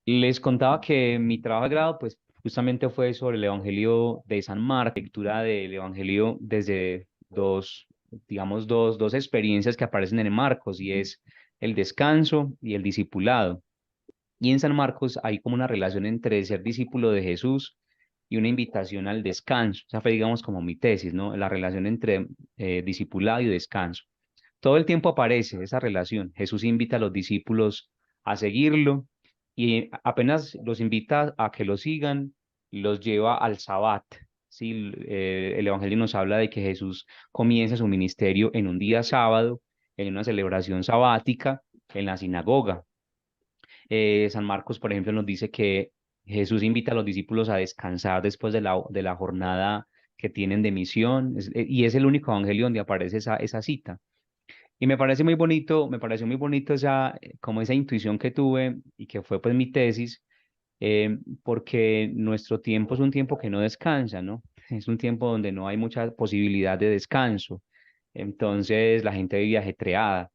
Les contaba que mi trabajo de grado, pues justamente fue sobre el Evangelio de San Marcos, lectura del Evangelio desde dos experiencias que aparecen en Marcos, y es el descanso y el discipulado. Y en San Marcos hay como una relación entre ser discípulo de Jesús y una invitación al descanso. Esa fue, digamos, como mi tesis, ¿no? La relación entre discipulado y descanso. Todo el tiempo aparece esa relación. Jesús invita a los discípulos a seguirlo y apenas los invita a que lo sigan, los lleva al Sabbat. Sí, el Evangelio nos habla de que Jesús comienza su ministerio en un día sábado, en una celebración sabática en la sinagoga. San Marcos, por ejemplo, nos dice que Jesús invita a los discípulos a descansar después de la jornada que tienen de misión, y es el único evangelio donde aparece esa cita. Y me parece muy bonito, me pareció muy bonito como esa intuición que tuve y que fue pues mi tesis, porque nuestro tiempo es un tiempo que no descansa, ¿no? Es un tiempo donde no hay mucha posibilidad de descanso. Entonces la gente vive ajetreada.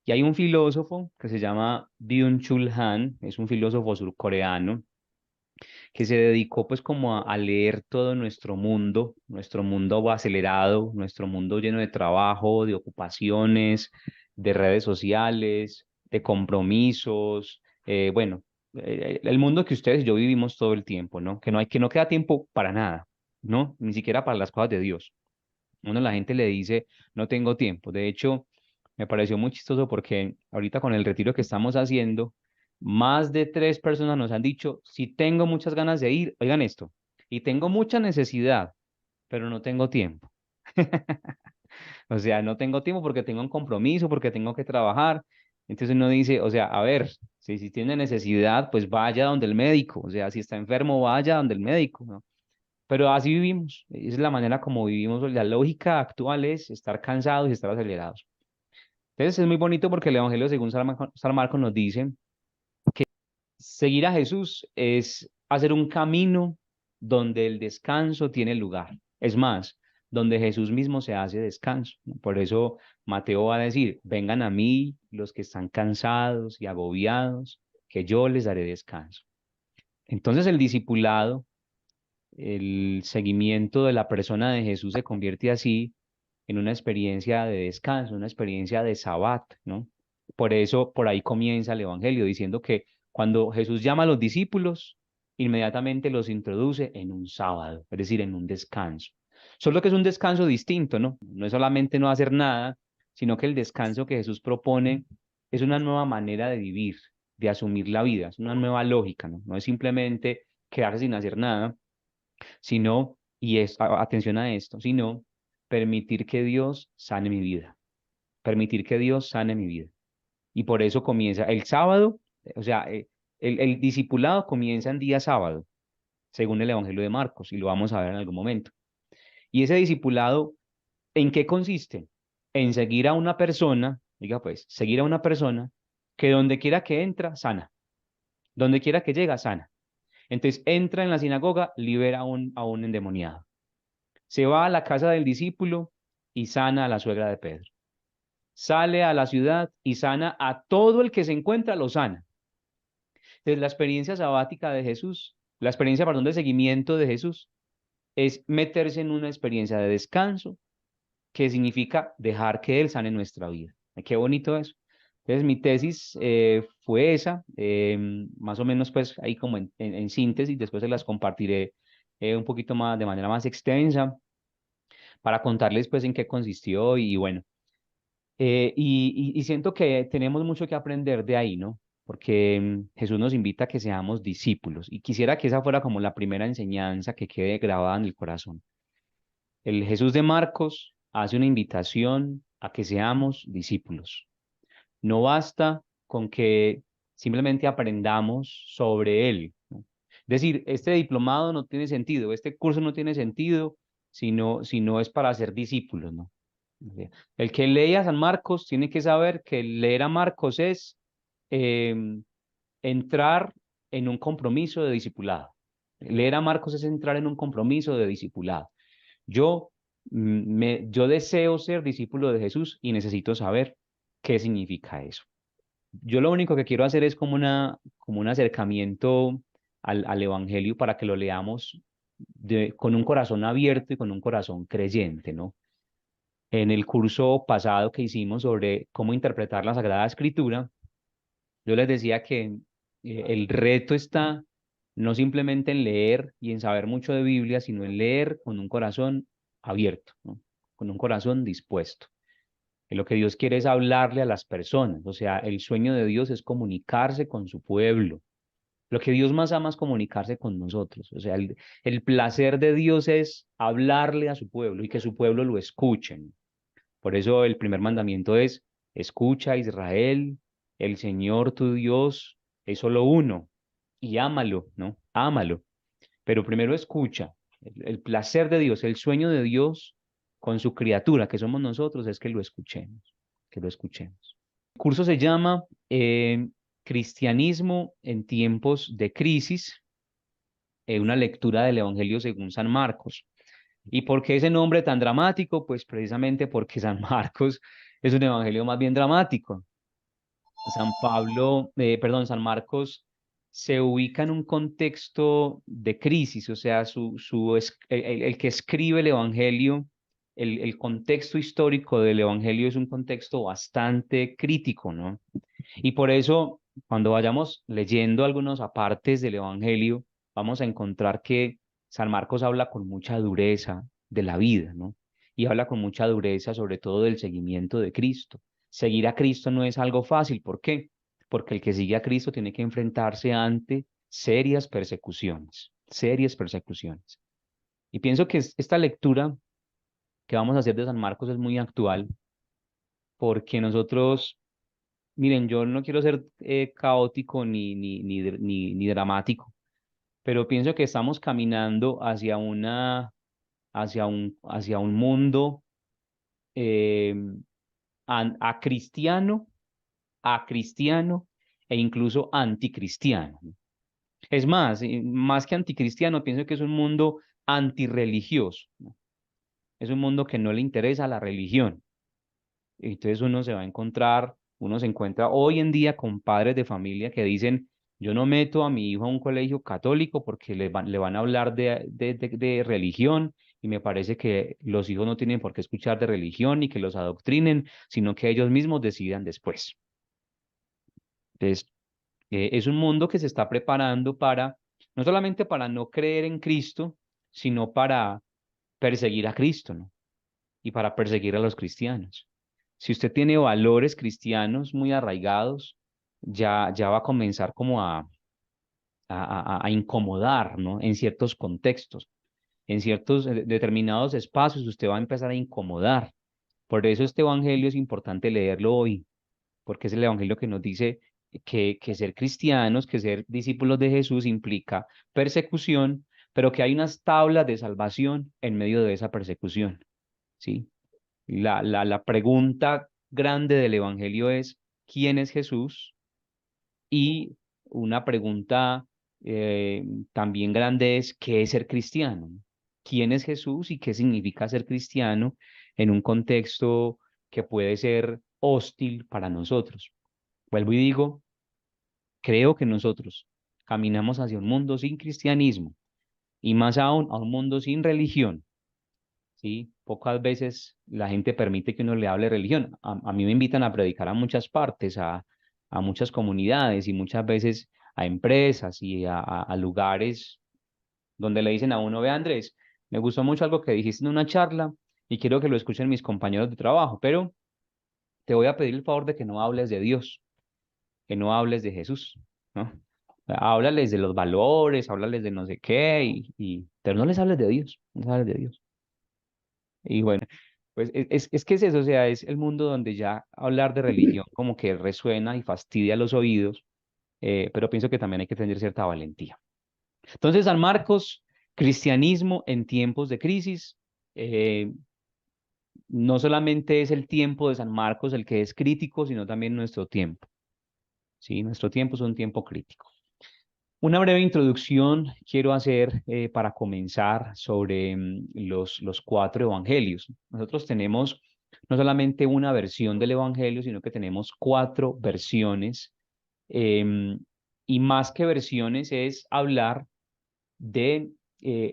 Y hay un filósofo que se llama Byung-Chul Han, es un filósofo surcoreano, que se dedicó pues como a leer todo nuestro mundo acelerado, nuestro mundo lleno de trabajo, de ocupaciones, de redes sociales, de compromisos, bueno, el mundo que ustedes y yo vivimos todo el tiempo, ¿no? Que no queda tiempo para nada, ¿no? Ni siquiera para las cosas de Dios. Uno a la gente le dice, no tengo tiempo. De hecho, me pareció muy chistoso porque ahorita con el retiro que estamos haciendo, más de 3 personas nos han dicho, si tengo muchas ganas de ir, oigan esto, y tengo mucha necesidad, pero no tengo tiempo. O sea, no tengo tiempo porque tengo un compromiso, porque tengo que trabajar. Entonces uno dice, o sea, a ver, si tiene necesidad, pues vaya donde el médico. O sea, si está enfermo, vaya donde el médico, ¿no? Pero así vivimos, es la manera como vivimos. La lógica actual es estar cansados y estar acelerados. Entonces es muy bonito porque el Evangelio según San Marcos nos dice, seguir a Jesús es hacer un camino donde el descanso tiene lugar. Es más, donde Jesús mismo se hace descanso. Por eso Mateo va a decir, vengan a mí los que están cansados y agobiados, que yo les daré descanso. Entonces el discipulado, el seguimiento de la persona de Jesús se convierte así en una experiencia de descanso, una experiencia de sabbat, ¿no? Por eso, por ahí comienza el Evangelio, diciendo que cuando Jesús llama a los discípulos, inmediatamente los introduce en un sábado, es decir, en un descanso. Solo que es un descanso distinto, ¿no? No es solamente no hacer nada, sino que el descanso que Jesús propone es una nueva manera de vivir, de asumir la vida, es una nueva lógica, ¿no? No es simplemente quedarse sin hacer nada, sino, atención a esto, sino permitir que Dios sane mi vida, permitir que Dios sane mi vida. Y por eso comienza el sábado, o sea, el discipulado comienza en día sábado, según el Evangelio de Marcos, y lo vamos a ver en algún momento. Y ese discipulado, ¿en qué consiste? En seguir a una persona, diga pues, seguir a una persona que donde quiera que entra, sana, donde quiera que llega, sana. Entonces entra en la sinagoga, libera a un endemoniado. Se va a la casa del discípulo y sana a la suegra de Pedro. Sale a la ciudad y sana a todo el que se encuentra, lo sana. Entonces, la experiencia sabática de Jesús, la experiencia, perdón, de seguimiento de Jesús, es meterse en una experiencia de descanso que significa dejar que Él sane nuestra vida. Qué bonito eso. Entonces, mi tesis fue esa, más o menos pues ahí como en síntesis, después se las compartiré un poquito más, de manera más extensa, para contarles pues en qué consistió y bueno. Y siento que tenemos mucho que aprender de ahí, ¿no? Porque Jesús nos invita a que seamos discípulos y quisiera que esa fuera como la primera enseñanza que quede grabada en el corazón. El Jesús de Marcos hace una invitación a que seamos discípulos. No basta con que simplemente aprendamos sobre Él, ¿no? Es decir, este diplomado no tiene sentido, este curso no tiene sentido si no es para ser discípulos, ¿no? O sea, el que lee a San Marcos tiene que saber que leer a Marcos es em, entrar en un compromiso de discipulado. Leer a Marcos es entrar en un compromiso de discipulado. Yo, yo deseo ser discípulo de Jesús y necesito saber qué significa eso. Yo lo único que quiero hacer es como un acercamiento al Evangelio para que lo leamos con un corazón abierto y con un corazón creyente, ¿no? En el curso pasado que hicimos sobre cómo interpretar la Sagrada Escritura, yo les decía que el reto está no simplemente en leer y en saber mucho de Biblia, sino en leer con un corazón abierto, ¿no? Con un corazón dispuesto. Que lo que Dios quiere es hablarle a las personas, o sea, el sueño de Dios es comunicarse con su pueblo. Lo que Dios más ama es comunicarse con nosotros, o sea, el placer de Dios es hablarle a su pueblo y que su pueblo lo escuchen. Por eso el primer mandamiento es, escucha Israel, el Señor tu Dios es solo uno y ámalo, ¿no? Ámalo. Pero primero escucha. El placer de Dios, el sueño de Dios con su criatura, que somos nosotros, es que lo escuchemos, que lo escuchemos. El curso se llama Cristianismo en tiempos de crisis, una lectura del Evangelio según San Marcos. ¿Y por qué ese nombre tan dramático? Pues precisamente porque San Marcos es un evangelio más bien dramático. San Marcos se ubica en un contexto de crisis, o sea, el que escribe el evangelio, el contexto histórico del evangelio es un contexto bastante crítico, ¿no? Y por eso, cuando vayamos leyendo algunos apartes del Evangelio, vamos a encontrar que San Marcos habla con mucha dureza de la vida, ¿no? Y habla con mucha dureza sobre todo del seguimiento de Cristo. Seguir a Cristo no es algo fácil. ¿Por qué? Porque el que sigue a Cristo tiene que enfrentarse ante serias persecuciones, serias persecuciones. Y pienso que esta lectura que vamos a hacer de San Marcos es muy actual porque nosotros. Miren, yo no quiero ser caótico ni dramático, pero pienso que estamos caminando hacia un mundo eh, a cristiano e incluso anticristiano. Es más, más que anticristiano, pienso que es un mundo antirreligioso, ¿no? Es un mundo que no le interesa la religión. Entonces uno se encuentra hoy en día con padres de familia que dicen, yo no meto a mi hijo a un colegio católico porque le van a hablar de religión y me parece que los hijos no tienen por qué escuchar de religión y que los adoctrinen, sino que ellos mismos decidan después. Entonces, es un mundo que se está preparando no solamente para no creer en Cristo, sino para perseguir a Cristo, ¿no? Y para perseguir a los cristianos. Si usted tiene valores cristianos muy arraigados, ya va a comenzar como a incomodar, ¿no? En ciertos contextos, en ciertos determinados espacios, usted va a empezar a incomodar. Por eso este evangelio es importante leerlo hoy, porque es el evangelio que nos dice que ser cristianos, que ser discípulos de Jesús implica persecución, pero que hay unas tablas de salvación en medio de esa persecución, ¿sí? La pregunta grande del Evangelio es, ¿quién es Jesús? Y una pregunta también grande es, ¿qué es ser cristiano? ¿Quién es Jesús y qué significa ser cristiano en un contexto que puede ser hostil para nosotros? Vuelvo y digo, creo que nosotros caminamos hacia un mundo sin cristianismo y más aún a un mundo sin religión. ¿Sí? Pocas veces la gente permite que uno le hable de religión. A mí me invitan a predicar a muchas partes, a muchas comunidades y muchas veces a empresas y a lugares donde le dicen a uno, ve Andrés, me gustó mucho algo que dijiste en una charla y quiero que lo escuchen mis compañeros de trabajo, pero te voy a pedir el favor de que no hables de Dios, que no hables de Jesús, ¿no? Háblales de los valores, háblales de no sé qué, pero no les hables de Dios, no les hables de Dios. Y bueno, pues es que es eso, o sea, es el mundo donde ya hablar de religión como que resuena y fastidia los oídos, pero pienso que también hay que tener cierta valentía. Entonces, San Marcos, cristianismo en tiempos de crisis, eh, no solamente es el tiempo de San Marcos el que es crítico, sino también nuestro tiempo, ¿sí? Nuestro tiempo es un tiempo crítico. Una breve introducción quiero hacer para comenzar sobre los cuatro evangelios. Nosotros tenemos no solamente una versión del Evangelio, sino que tenemos cuatro versiones. em, y más que versiones es hablar de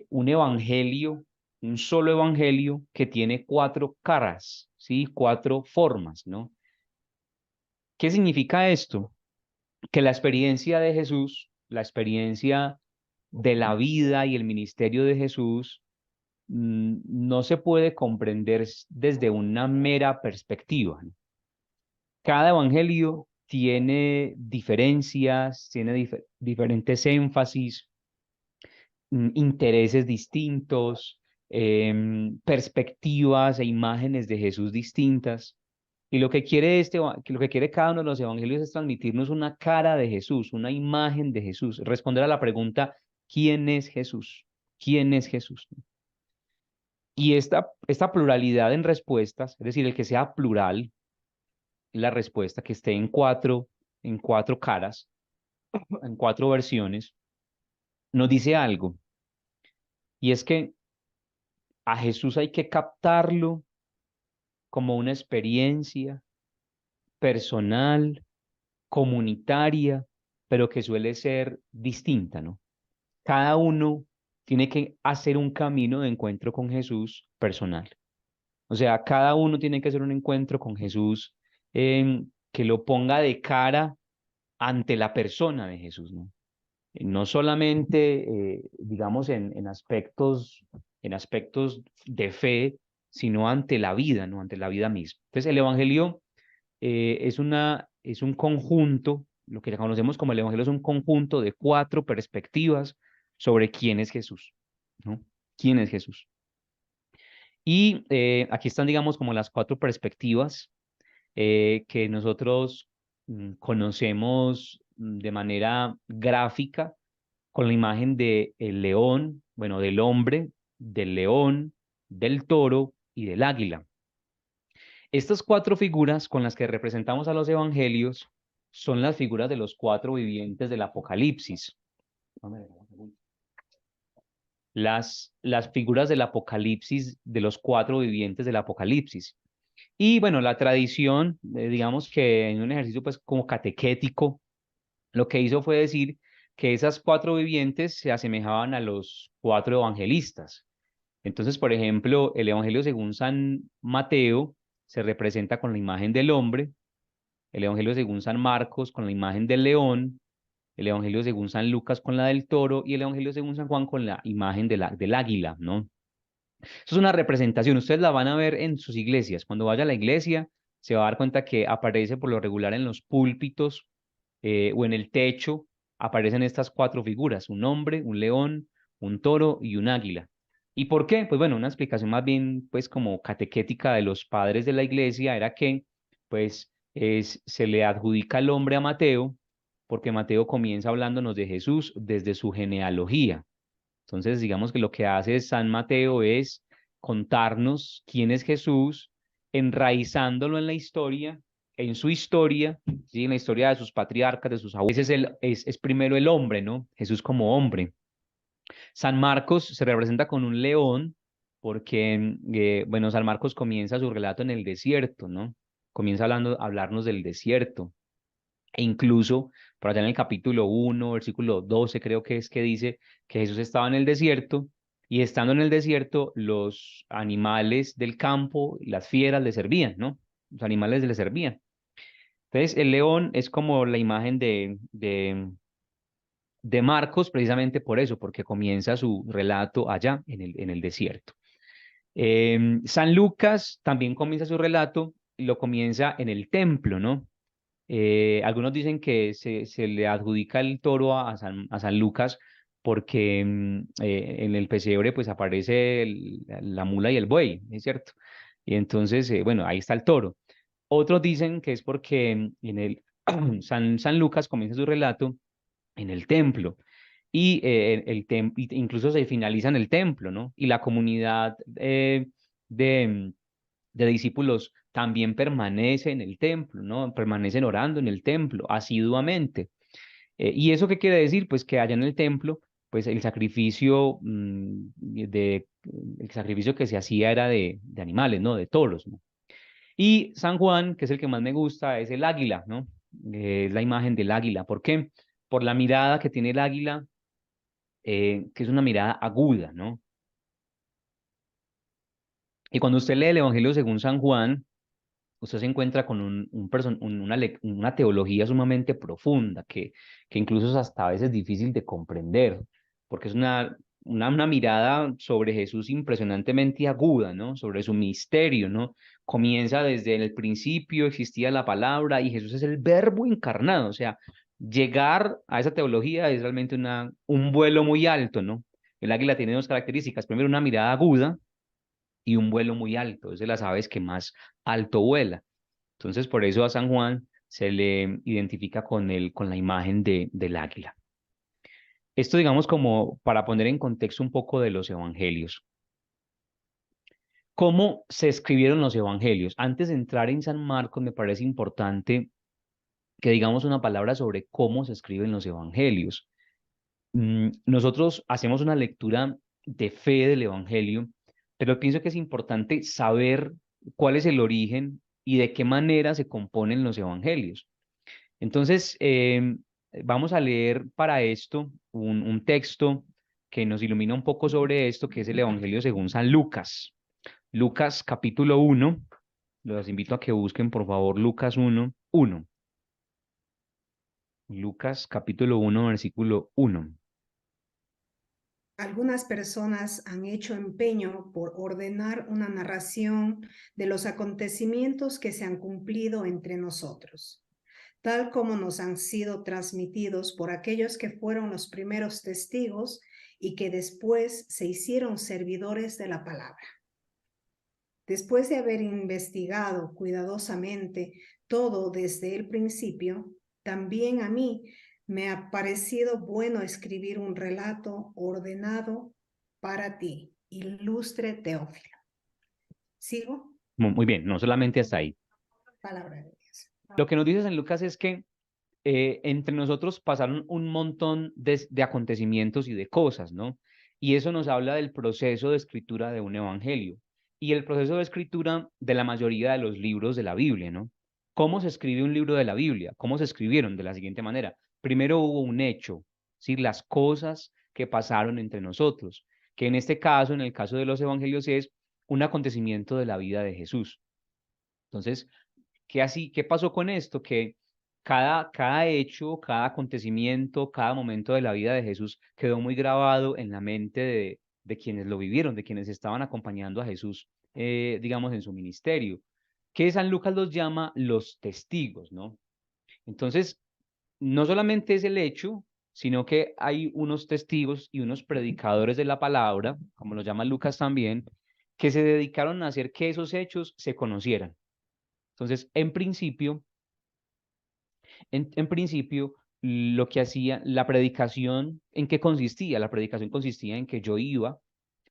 un evangelio, un solo evangelio que tiene cuatro caras, ¿sí? Cuatro formas, ¿no? ¿Qué significa esto? Que la experiencia de Jesús, la experiencia de la vida y el ministerio de Jesús, no se puede comprender desde una mera perspectiva, ¿no? Cada evangelio tiene diferencias, tiene diferentes énfasis, intereses distintos, perspectivas e imágenes de Jesús distintas. Y lo que quiere lo que quiere cada uno de los evangelios es transmitirnos una cara de Jesús, una imagen de Jesús, responder a la pregunta, ¿quién es Jesús? ¿Quién es Jesús? Y esta pluralidad en respuestas, es decir, el que sea plural, la respuesta que esté en cuatro caras, en cuatro versiones, nos dice algo. Y es que a Jesús hay que captarlo como una experiencia personal, comunitaria, pero que suele ser distinta, ¿no? Cada uno tiene que hacer un camino de encuentro con Jesús personal. O sea, cada uno tiene que hacer un encuentro con Jesús que lo ponga de cara ante la persona de Jesús, ¿no? No solamente, digamos, en aspectos de fe, sino ante la vida, ¿no? Ante la vida misma. Entonces, el Evangelio es un conjunto, lo que conocemos como el Evangelio es un conjunto de cuatro perspectivas sobre quién es Jesús, ¿no? ¿Quién es Jesús? Y aquí están, digamos, como las cuatro perspectivas que nosotros conocemos de manera gráfica con la imagen de el león, bueno, del hombre, del león, del toro y del águila. Estas cuatro figuras con las que representamos a los evangelios son las figuras de los cuatro vivientes del Apocalipsis. Las figuras del Apocalipsis, de los cuatro vivientes del Apocalipsis. Y bueno, la tradición, digamos que en un ejercicio pues como catequético, lo que hizo fue decir que esas cuatro vivientes se asemejaban a los cuatro evangelistas. Entonces, por ejemplo, el Evangelio según San Mateo se representa con la imagen del hombre, el Evangelio según San Marcos con la imagen del león, el Evangelio según San Lucas con la del toro y el Evangelio según San Juan con la imagen del águila, ¿no? Eso es una representación, ustedes la van a ver en sus iglesias. Cuando vaya a la iglesia, se va a dar cuenta que aparece por lo regular en los púlpitos o en el techo, aparecen estas cuatro figuras, un hombre, un león, un toro y un águila. ¿Y por qué? Pues bueno, una explicación más bien pues como catequética de los padres de la iglesia era que pues se le adjudica el hombre a Mateo porque Mateo comienza hablándonos de Jesús desde su genealogía. Entonces, digamos que lo que hace San Mateo es contarnos quién es Jesús, enraizándolo en la historia, en su historia, ¿sí? En la historia de sus patriarcas, de sus abuelos. Ese es primero el hombre, ¿no? Jesús como hombre. San Marcos se representa con un león, porque, bueno, San Marcos comienza su relato en el desierto, ¿no? Comienza a hablarnos del desierto. E incluso, por allá en el capítulo 1, versículo 12, creo que es que dice que Jesús estaba en el desierto y estando en el desierto, los animales del campo y las fieras le servían, ¿no? Los animales le servían. Entonces, el león es como la imagen de Marcos, precisamente por eso, porque comienza su relato allá en el desierto. San Lucas también comienza su relato y lo comienza en el templo, ¿no? Algunos dicen que se le adjudica el toro a San Lucas porque en el pesebre pues aparece la mula y el buey, ¿es cierto? Y entonces, bueno, ahí está el toro. Otros dicen que es porque en el San Lucas comienza su relato en el templo y incluso se finaliza en el templo, ¿no? Y la comunidad de, de discípulos también permanece en el templo, ¿no? Permanecen orando en el templo asiduamente. ¿Y eso qué quiere decir? Pues que allá en el templo, pues el sacrificio que se hacía era de animales, ¿no? De toros, ¿no? Y San Juan, que es el que más me gusta, es el águila, ¿no? Es la imagen del águila. ¿Por qué? Por la mirada que tiene el águila, que es una mirada aguda, ¿no? Y cuando usted lee el Evangelio según San Juan, usted se encuentra con una teología sumamente profunda, que incluso es hasta a veces difícil de comprender, porque es una mirada sobre Jesús impresionantemente aguda, ¿no? Sobre su misterio, ¿no? Comienza desde el principio, existía la palabra y Jesús es el verbo encarnado, o sea, llegar a esa teología es realmente un vuelo muy alto, ¿no? El águila tiene dos características, primero una mirada aguda y un vuelo muy alto, es de las aves que más alto vuela. Entonces, por eso a San Juan se le identifica con la imagen del águila. Esto, digamos, como para poner en contexto un poco de los evangelios. ¿Cómo se escribieron los evangelios? Antes de entrar en San Marcos, me parece importante que digamos una palabra sobre cómo se escriben los evangelios. Nosotros hacemos una lectura de fe del evangelio, pero pienso que es importante saber cuál es el origen y de qué manera se componen los evangelios. Entonces, vamos a leer para esto un texto que nos ilumina un poco sobre esto, que es el Evangelio según San Lucas. Lucas capítulo 1. Los invito a que busquen, por favor, Lucas 1:1. Lucas capítulo 1, versículo 1. Algunas personas han hecho empeño por ordenar una narración de los acontecimientos que se han cumplido entre nosotros, tal como nos han sido transmitidos por aquellos que fueron los primeros testigos y que después se hicieron servidores de la palabra. Después de haber investigado cuidadosamente todo desde el principio, también a mí me ha parecido bueno escribir un relato ordenado para ti, ilustre Teófilo. ¿Sigo? Muy bien, no solamente hasta ahí. Palabra de Dios. Lo que nos dice San Lucas es que entre nosotros pasaron un montón de acontecimientos y de cosas, ¿no? Y eso nos habla del proceso de escritura de un evangelio y el proceso de escritura de la mayoría de los libros de la Biblia, ¿no? ¿Cómo se escribe un libro de la Biblia? ¿Cómo se escribieron? De la siguiente manera. Primero hubo un hecho, ¿sí? Las cosas que pasaron entre nosotros, que en este caso, en el caso de los evangelios, es un acontecimiento de la vida de Jesús. Entonces, ¿qué pasó con esto? Que cada hecho, cada acontecimiento, cada momento de la vida de Jesús quedó muy grabado en la mente de quienes lo vivieron, de quienes estaban acompañando a Jesús, digamos, en su ministerio, que San Lucas los llama los testigos, ¿no? Entonces, no solamente es el hecho, sino que hay unos testigos y unos predicadores de la palabra, como lo llama Lucas también, que se dedicaron a hacer que esos hechos se conocieran. Entonces, en principio, lo que hacía la predicación, ¿en qué consistía? La predicación consistía en que yo iba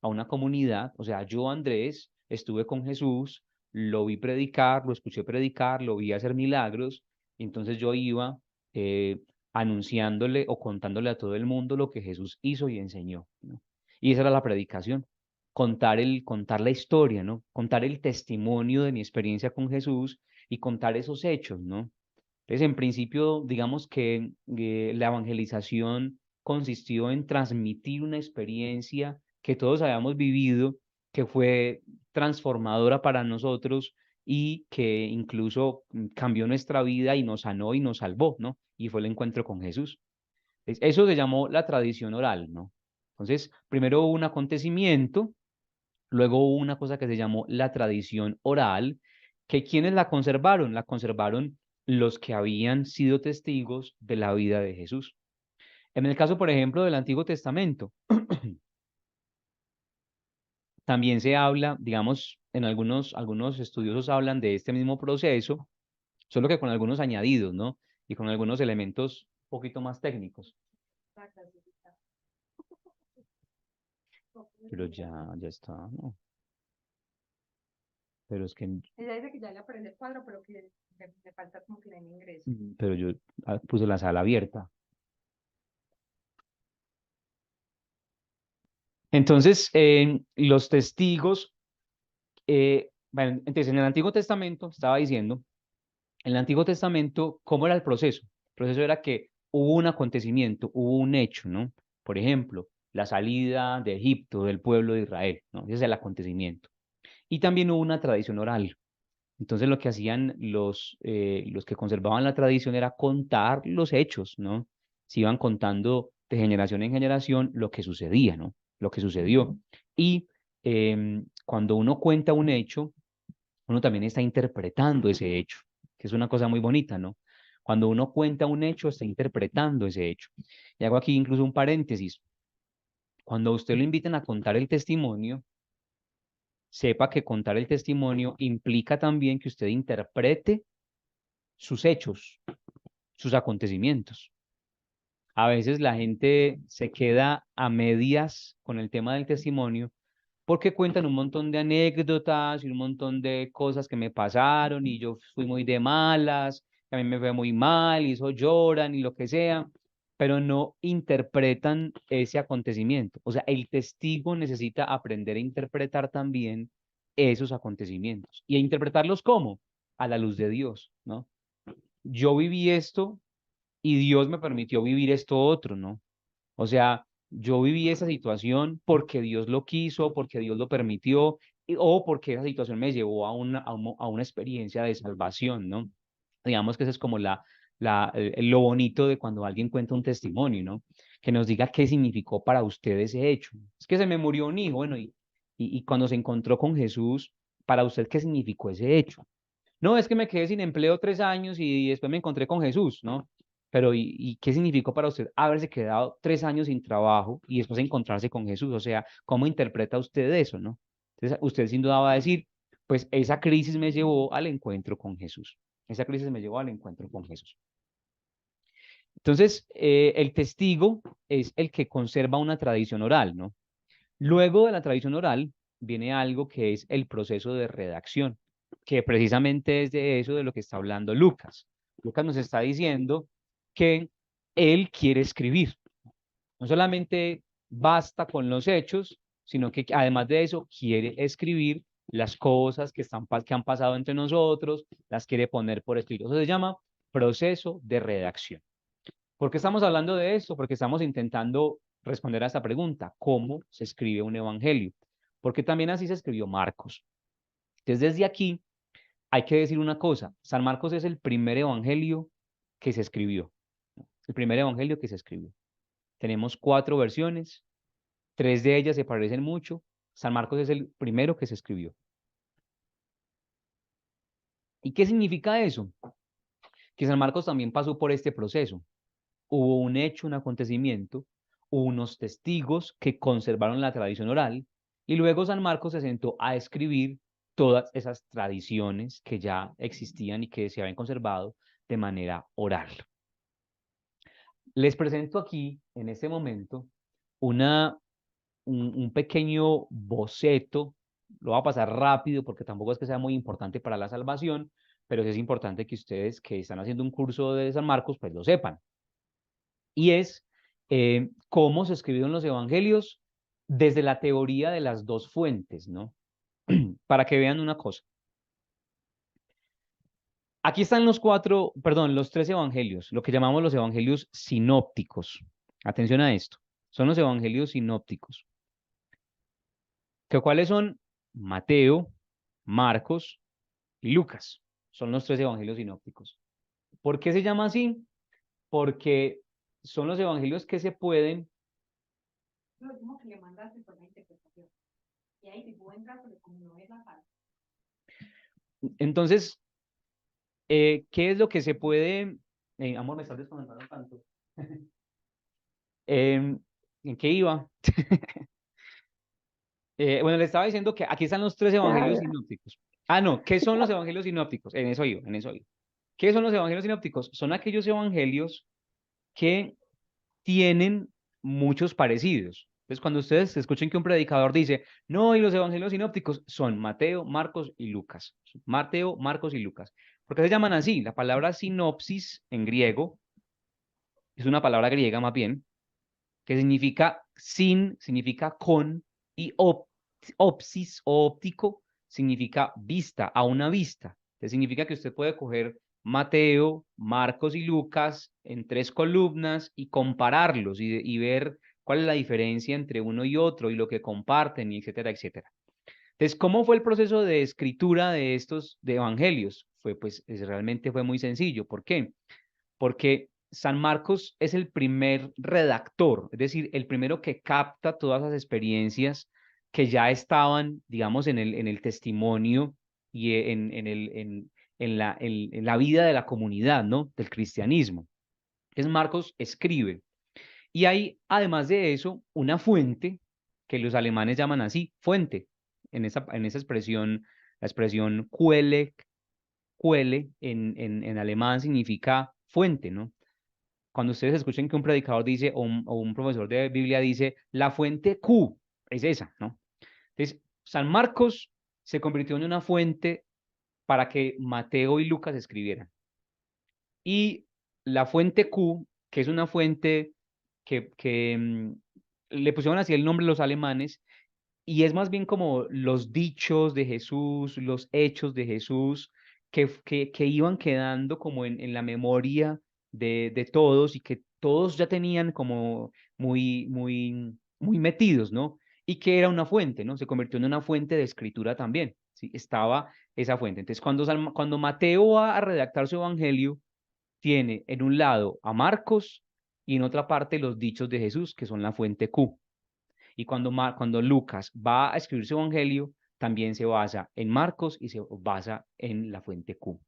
a una comunidad, o sea, yo, Andrés, estuve con Jesús, lo vi predicar, lo escuché predicar, lo vi hacer milagros, y entonces yo iba eh, anunciándole o contándole a todo el mundo lo que Jesús hizo y enseñó, ¿no? Y esa era la predicación, contar la historia, ¿no? Contar el testimonio de mi experiencia con Jesús y contar esos hechos, ¿no? Entonces, en principio, digamos que la evangelización consistió en transmitir una experiencia que todos habíamos vivido, que fue transformadora para nosotros y que incluso cambió nuestra vida y nos sanó y nos salvó, ¿no? Y fue el encuentro con Jesús. Eso se llamó la tradición oral, ¿no? Entonces, primero hubo un acontecimiento, luego hubo una cosa que se llamó la tradición oral, que quienes la conservaron, los que habían sido testigos de la vida de Jesús. En el caso, por ejemplo, del Antiguo Testamento, también se habla, digamos, en algunos estudiosos hablan de este mismo proceso, solo que con algunos añadidos, ¿no? Y con algunos elementos un poquito más técnicos. Pero ya está, ¿no? Pero es que, Ella dice que ya le aparece el cuadro, pero que le falta como que le den ingreso. pero yo puse la sala abierta. Entonces, los testigos Bueno, entonces en el Antiguo Testamento, estaba diciendo, en el Antiguo Testamento, ¿cómo era el proceso? El proceso era que hubo un acontecimiento, hubo un hecho, ¿no? Por ejemplo, la salida de Egipto del pueblo de Israel, ¿no? Ese es el acontecimiento. Y también hubo una tradición oral. Entonces lo que hacían los que conservaban la tradición era contar los hechos, ¿no? Se iban contando de generación en generación lo que sucedía, ¿no? Lo que sucedió. Y cuando uno cuenta un hecho, uno también está interpretando ese hecho, que es una cosa muy bonita, ¿no? Cuando uno cuenta un hecho, está interpretando ese hecho. Y hago aquí incluso un paréntesis. Cuando a usted lo inviten a contar el testimonio, sepa que contar el testimonio implica también que usted interprete sus hechos, sus acontecimientos. A veces la gente se queda a medias con el tema del testimonio porque cuentan un montón de anécdotas y un montón de cosas que me pasaron y yo fui muy de malas, a mí me fue muy mal y eso lloran y lo que sea, pero no interpretan ese acontecimiento. O sea, el testigo necesita aprender a interpretar también esos acontecimientos. ¿Y a interpretarlos cómo? A la luz de Dios, ¿no? Yo viví esto y Dios me permitió vivir esto otro, ¿no? O sea, yo viví esa situación porque Dios lo quiso, porque Dios lo permitió, o porque esa situación me llevó a una experiencia de salvación, ¿no? Digamos que eso es como lo bonito de cuando alguien cuenta un testimonio, ¿no? Que nos diga qué significó para usted ese hecho. Es que se me murió un hijo, bueno, y cuando se encontró con Jesús, para usted, ¿qué significó ese hecho? No, es que me quedé sin empleo 3 años y después me encontré con Jesús, ¿no? Pero ¿y qué significó para usted haberse quedado 3 años sin trabajo y después encontrarse con Jesús? O sea, ¿cómo interpreta usted eso, no? Entonces, usted sin duda va a decir, pues esa crisis me llevó al encuentro con Jesús. Esa crisis me llevó al encuentro con Jesús. Entonces, el testigo es el que conserva una tradición oral, ¿no? Luego de la tradición oral viene algo que es el proceso de redacción, que precisamente es de eso de lo que está hablando Lucas. Lucas nos está diciendo que él quiere escribir. No solamente basta con los hechos, sino que además de eso quiere escribir las cosas que han pasado entre nosotros, las quiere poner por escrito. Eso se llama proceso de redacción. ¿Por qué estamos hablando de esto? Porque estamos intentando responder a esta pregunta: ¿cómo se escribe un evangelio? Porque también así se escribió Marcos. Entonces, desde aquí hay que decir una cosa: San Marcos es el primer evangelio que se escribió. El primer evangelio que se escribió. Tenemos 4 versiones, 3 de ellas se parecen mucho. San Marcos es el primero que se escribió. ¿Y qué significa eso? Que San Marcos también pasó por este proceso. Hubo un hecho, un acontecimiento, hubo unos testigos que conservaron la tradición oral y luego San Marcos se sentó a escribir todas esas tradiciones que ya existían y que se habían conservado de manera oral. Les presento aquí, en este momento, un pequeño boceto. Lo voy a pasar rápido porque tampoco es que sea muy importante para la salvación, pero sí es importante que ustedes que están haciendo un curso de San Marcos, pues lo sepan. Y es cómo se escribieron los evangelios desde la teoría de las dos fuentes, ¿no? Para que vean una cosa. Aquí están los 3 evangelios, lo que llamamos los evangelios sinópticos. Atención a esto. Son los evangelios sinópticos. ¿Cuáles son? Mateo, Marcos y Lucas. Son los 3 evangelios sinópticos. ¿Por qué se llama así? Porque son los evangelios que se pueden. Lo mismo que le mandaste por la interpretación. Y ahí si tú entras, pero como no es la parte. Entonces, ¿qué es lo que se puede? Amor, me estás desconectando tanto. ¿En qué iba? Bueno, le estaba diciendo que aquí están los 3 evangelios sinópticos. Ah, no, ¿qué son los evangelios sinópticos? En eso iba, en eso iba. ¿Qué son los evangelios sinópticos? Son aquellos evangelios que tienen muchos parecidos. Entonces, cuando ustedes escuchen que un predicador dice, no, y los evangelios sinópticos son Mateo, Marcos y Lucas. Mateo, Marcos y Lucas. ¿Por qué se llaman así? La palabra sinopsis en griego es una palabra griega más bien, que significa sin, significa con, y opsis o óptico significa vista, a una vista. Entonces significa que usted puede coger Mateo, Marcos y Lucas en 3 columnas y compararlos y ver cuál es la diferencia entre uno y otro y lo que comparten, y etcétera, etcétera. Entonces, ¿cómo fue el proceso de escritura de estos de evangelios? Realmente fue muy sencillo. ¿Por qué? Porque San Marcos es el primer redactor, es decir, el primero que capta todas las experiencias que ya estaban, digamos, en el testimonio y en la vida de la comunidad, ¿no? Del cristianismo. Es Marcos escribe. Y hay, además de eso, una fuente que los alemanes llaman así, fuente, en esa expresión, la expresión Quelle en alemán significa fuente, ¿no? Cuando ustedes escuchen que un predicador dice o un profesor de Biblia dice, la fuente Q, es esa, ¿no? Entonces, San Marcos se convirtió en una fuente para que Mateo y Lucas escribieran. Y la fuente Q, que es una fuente que le pusieron así el nombre los alemanes, y es más bien como los dichos de Jesús, los hechos de Jesús, que iban quedando como en la memoria de todos y que todos ya tenían como muy metidos, ¿no? Y que era una fuente, ¿no? Se convirtió en una fuente de escritura también, ¿sí? Estaba esa fuente. Entonces, cuando Mateo va a redactar su evangelio, tiene en un lado a Marcos y en otra parte los dichos de Jesús, que son la fuente Q. Y cuando Lucas va a escribir su evangelio, también se basa en Marcos y se basa en la fuente Q.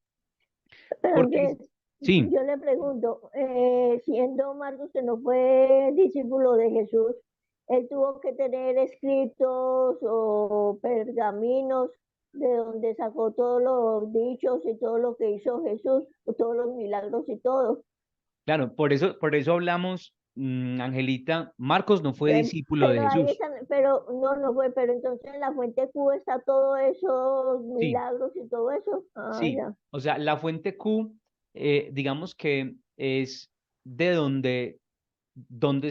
Pero Porque, Andrés, sí, yo le pregunto, siendo Marcos que no fue discípulo de Jesús, él tuvo que tener escritos o pergaminos de donde sacó todos los dichos y todo lo que hizo Jesús, todos los milagros y todo. claro, por eso hablamos, Angelita, Marcos no fue discípulo de Pero ahí Jesús. están, pero no fue, pero entonces en la fuente Q está todo eso, Sí, milagros y todo eso. Ah, sí. ya. O sea, la fuente Q, digamos que es de donde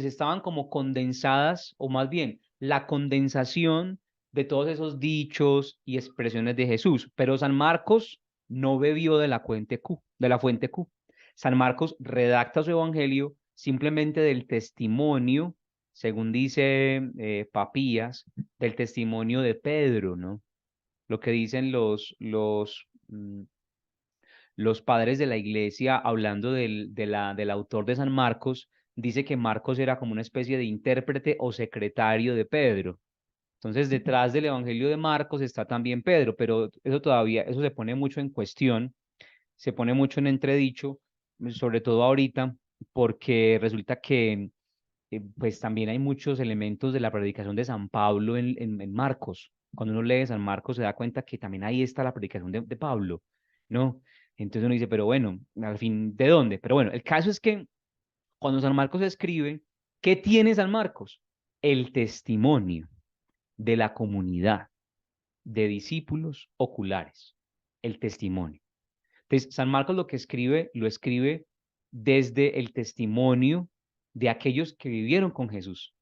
se estaban como condensadas, o más bien, la condensación de todos esos dichos y expresiones de Jesús. Pero San Marcos no bebió de la fuente Q, de la fuente Q. San Marcos redacta su evangelio simplemente del testimonio, según dice Papías, del testimonio de Pedro, ¿no? Lo que dicen los padres de la iglesia, hablando del autor de San Marcos, dice que Marcos era como una especie de intérprete o secretario de Pedro. Entonces, detrás del Evangelio de Marcos está también Pedro, pero eso se pone mucho en cuestión, se pone mucho en entredicho, sobre todo ahorita, porque resulta que pues también hay muchos elementos de la predicación de San Pablo en Marcos. Cuando uno lee San Marcos se da cuenta que también ahí está la predicación de Pablo, ¿no? Entonces uno dice, pero bueno, al fin, ¿de dónde? Pero bueno, el caso es que cuando San Marcos escribe, ¿qué tiene San Marcos? El testimonio de la comunidad de discípulos oculares, el testimonio. Entonces, San Marcos lo que escribe, lo escribe desde el testimonio de aquellos que vivieron con Jesús.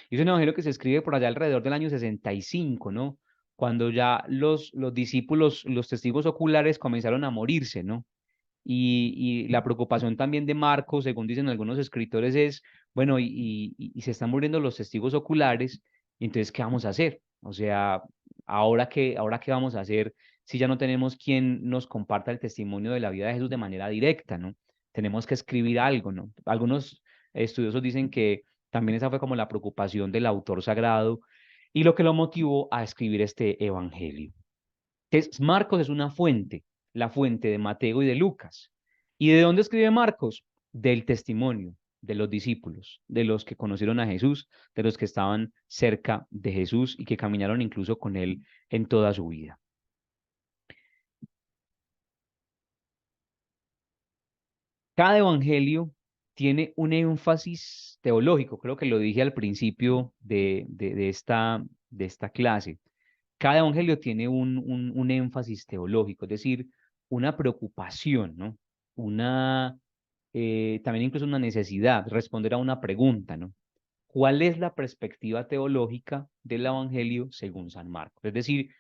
Y es un evangelio que se escribe por allá alrededor del año 65, ¿no? Cuando ya los discípulos, los testigos oculares comenzaron a morirse, ¿no? Y la preocupación también de Marcos, según dicen algunos escritores, es, bueno, y se están muriendo los testigos oculares, y entonces, ¿qué vamos a hacer? O sea, ahora qué vamos a hacer si ya no tenemos quien nos comparta el testimonio de la vida de Jesús de manera directa, ¿no? Tenemos que escribir algo, ¿no? Algunos estudiosos dicen que también esa fue como la preocupación del autor sagrado y lo que lo motivó a escribir este evangelio. Entonces, Marcos es una fuente, la fuente de Mateo y de Lucas. ¿Y de dónde escribe Marcos? Del testimonio de los discípulos, de los que conocieron a Jesús, de los que estaban cerca de Jesús y que caminaron incluso con él en toda su vida. Cada evangelio tiene un énfasis teológico, creo que lo dije al principio de esta clase. Cada evangelio tiene un énfasis teológico, es decir, una preocupación, ¿no? También incluso una necesidad, responder a una pregunta, ¿no? ¿Cuál es la perspectiva teológica del evangelio según San Marcos? Es decir,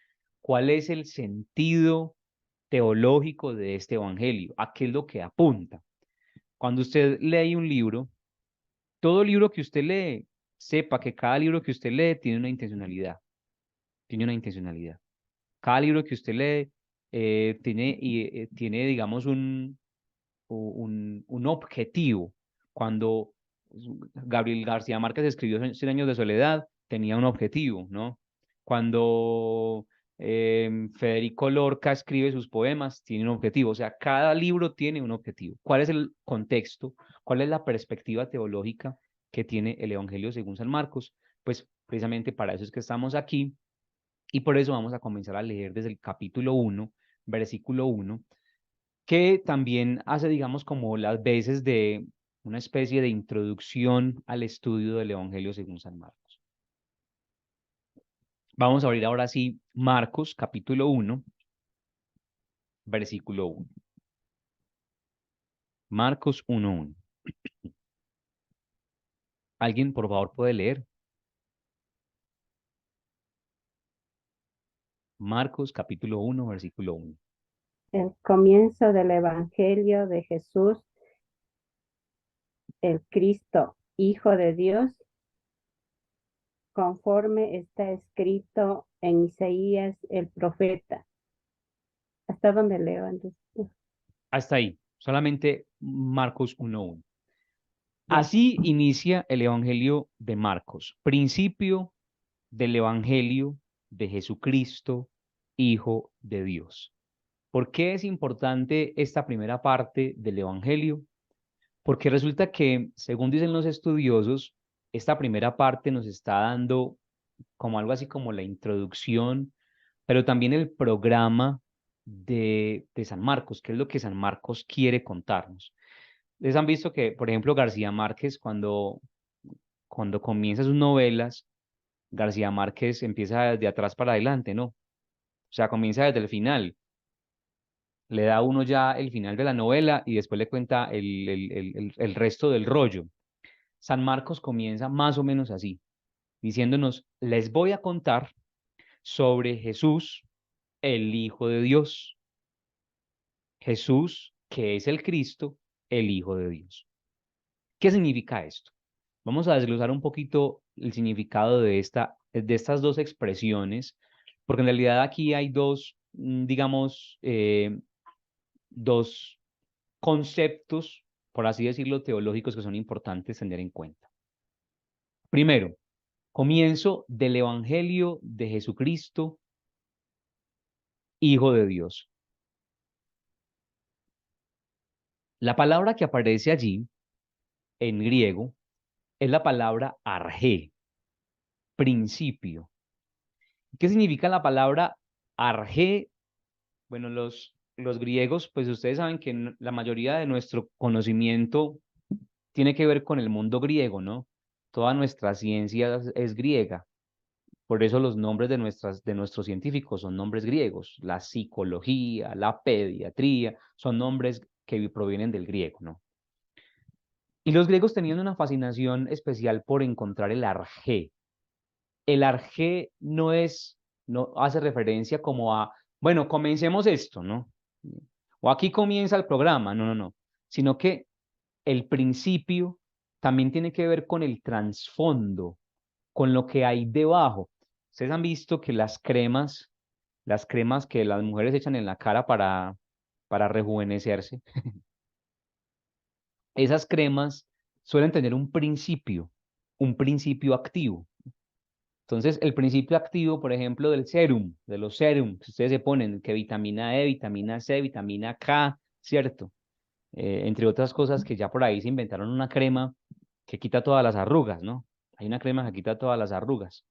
¿Cuál es el sentido teológico de este evangelio? ¿A qué es lo que apunta? Cuando usted lee un libro, todo libro que usted lee, sepa que cada libro que usted lee tiene una intencionalidad. Tiene una intencionalidad. Cada libro que usted lee tiene, digamos, un objetivo. Cuando Gabriel García Márquez escribió Cien años de soledad, tenía un objetivo, ¿no? Cuando Federico Lorca escribe sus poemas, tiene un objetivo. O sea, cada libro tiene un objetivo. ¿Cuál es el contexto? ¿Cuál es la perspectiva teológica que tiene el Evangelio según San Marcos? Pues precisamente para eso es que estamos aquí y por eso vamos a comenzar a leer desde el capítulo 1, versículo 1, que también hace, digamos, como las veces de una especie de introducción al estudio del Evangelio según San Marcos. Vamos a abrir ahora sí Marcos, capítulo 1, versículo 1. Marcos 1:1. ¿Alguien, por favor, puede leer? Marcos, capítulo 1, versículo 1. El comienzo del Evangelio de Jesús, el Cristo, Hijo de Dios, conforme está escrito en Isaías el profeta. ¿Hasta dónde leo antes? Hasta ahí, solamente Marcos 1:1. Ya. Así inicia el Evangelio de Marcos, principio del Evangelio de Jesucristo, Hijo de Dios. ¿Por qué es importante esta primera parte del Evangelio? Porque resulta que, según dicen los estudiosos, esta primera parte nos está dando como algo así como la introducción, pero también el programa de San Marcos, que es lo que San Marcos quiere contarnos. Les han visto que, por ejemplo, García Márquez, cuando comienza sus novelas, García Márquez empieza de atrás para adelante, ¿no? O sea, comienza desde el final. Le da a uno ya el final de la novela y después le cuenta el resto del rollo. San Marcos comienza más o menos así, diciéndonos, les voy a contar sobre Jesús, el Hijo de Dios. Jesús, que es el Cristo, el Hijo de Dios. ¿Qué significa esto? Vamos a desglosar un poquito el significado de estas dos expresiones, porque en realidad aquí hay dos, digamos, dos conceptos, por así decirlo, teológicos que son importantes tener en cuenta. Primero, comienzo del Evangelio de Jesucristo, Hijo de Dios. La palabra que aparece allí, en griego, es la palabra arjé, principio. ¿Qué significa la palabra arjé? Bueno, los griegos, pues ustedes saben que la mayoría de nuestro conocimiento tiene que ver con el mundo griego, ¿no? Toda nuestra ciencia es griega. Por eso los nombres de nuestros científicos son nombres griegos. La psicología, la pediatría, son nombres que provienen del griego, ¿no? Y los griegos tenían una fascinación especial por encontrar el arjé. El arjé no hace referencia como a, bueno, comencemos esto, ¿no? O aquí comienza el programa, no, sino que el principio también tiene que ver con el trasfondo, con lo que hay debajo. Ustedes han visto que las cremas que las mujeres echan en la cara para rejuvenecerse, esas cremas suelen tener un principio activo. Entonces, el principio activo, por ejemplo, del serum, de los serums que ustedes se ponen, que vitamina E, vitamina C, vitamina K, ¿cierto? Entre otras cosas que ya por ahí se inventaron una crema que quita todas las arrugas, ¿no? Hay una crema que quita todas las arrugas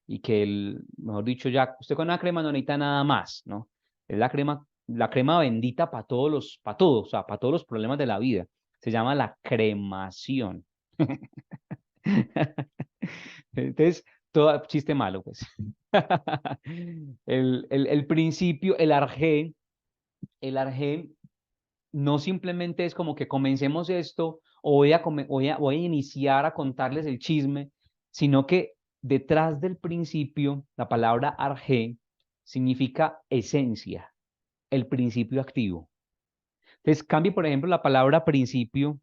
y que, mejor dicho, ya usted con una crema no necesita nada más, ¿no? Es la crema bendita para todo, o sea, para todos los problemas de la vida. Se llama la cremación. Entonces, todo chiste malo, pues. El principio, el arjé no simplemente es como que comencemos esto o voy a iniciar a contarles el chisme, sino que detrás del principio, la palabra arjé significa esencia, el principio activo. Entonces, cambie, por ejemplo, la palabra principio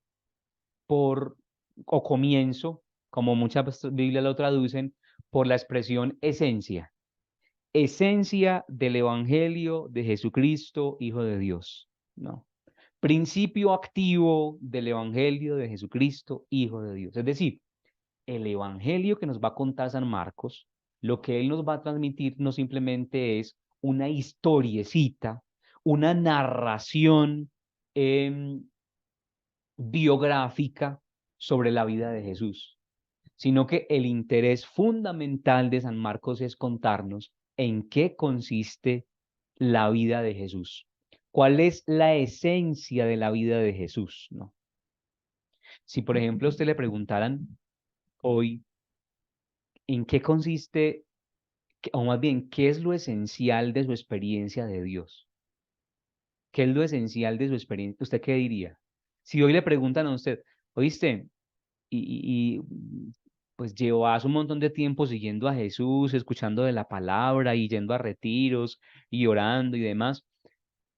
por, o comienzo, como muchas Biblias lo traducen, por la expresión esencia. Esencia del Evangelio de Jesucristo, Hijo de Dios. No. Principio activo del Evangelio de Jesucristo, Hijo de Dios. Es decir, el Evangelio que nos va a contar San Marcos, lo que él nos va a transmitir no simplemente es una historiecita, una narración biográfica sobre la vida de Jesús, sino que el interés fundamental de San Marcos es contarnos en qué consiste la vida de Jesús. ¿Cuál es la esencia de la vida de Jesús? ¿No? Si, por ejemplo, a usted le preguntaran hoy en qué consiste, o más bien, qué es lo esencial de su experiencia de Dios, qué es lo esencial de su experiencia, ¿usted qué diría? Si hoy le preguntan a usted, oíste, pues llevas un montón de tiempo siguiendo a Jesús, escuchando de la palabra y yendo a retiros y orando y demás,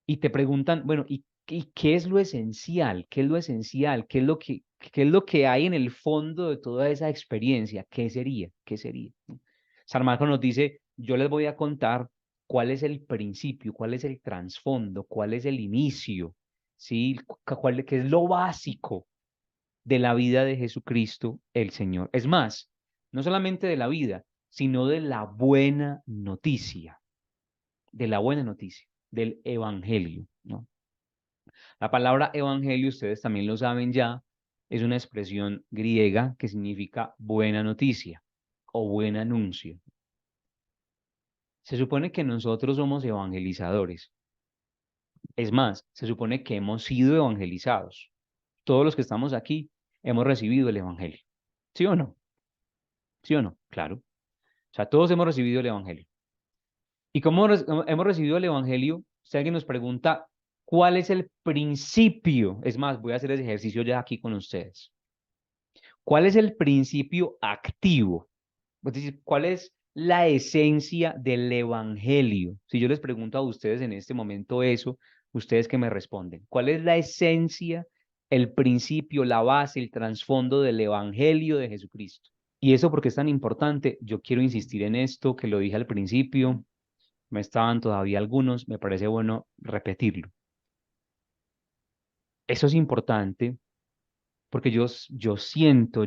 y te preguntan, bueno, ¿y qué es lo esencial? ¿Qué es lo esencial? ¿Qué es lo que hay en el fondo de toda esa experiencia? ¿Qué sería? ¿Qué sería? ¿No? San Marcos nos dice, yo les voy a contar cuál es el principio, cuál es el trasfondo, cuál es el inicio, ¿sí? ¿Qué es lo básico de la vida de Jesucristo el Señor? Es más, no solamente de la vida, sino de la buena noticia, del Evangelio, ¿no? La palabra Evangelio, ustedes también lo saben ya, es una expresión griega que significa buena noticia o buen anuncio. Se supone que nosotros somos evangelizadores. Es más, se supone que hemos sido evangelizados. Todos los que estamos aquí hemos recibido el Evangelio. ¿Sí o no? ¿Sí o no? Claro. O sea, todos hemos recibido el Evangelio. ¿Y cómo hemos recibido el Evangelio? Si alguien nos pregunta, ¿cuál es el principio? Es más, voy a hacer ese ejercicio ya aquí con ustedes. ¿Cuál es el principio activo? Es decir, ¿cuál es la esencia del Evangelio? Si yo les pregunto a ustedes en este momento eso, ¿ustedes qué me responden? ¿Cuál es la esencia, el principio, la base, el trasfondo del Evangelio de Jesucristo? Y eso, ¿por qué es tan importante? Yo quiero insistir en esto, que lo dije al principio, me estaban todavía algunos, me parece bueno repetirlo. Eso es importante porque yo siento,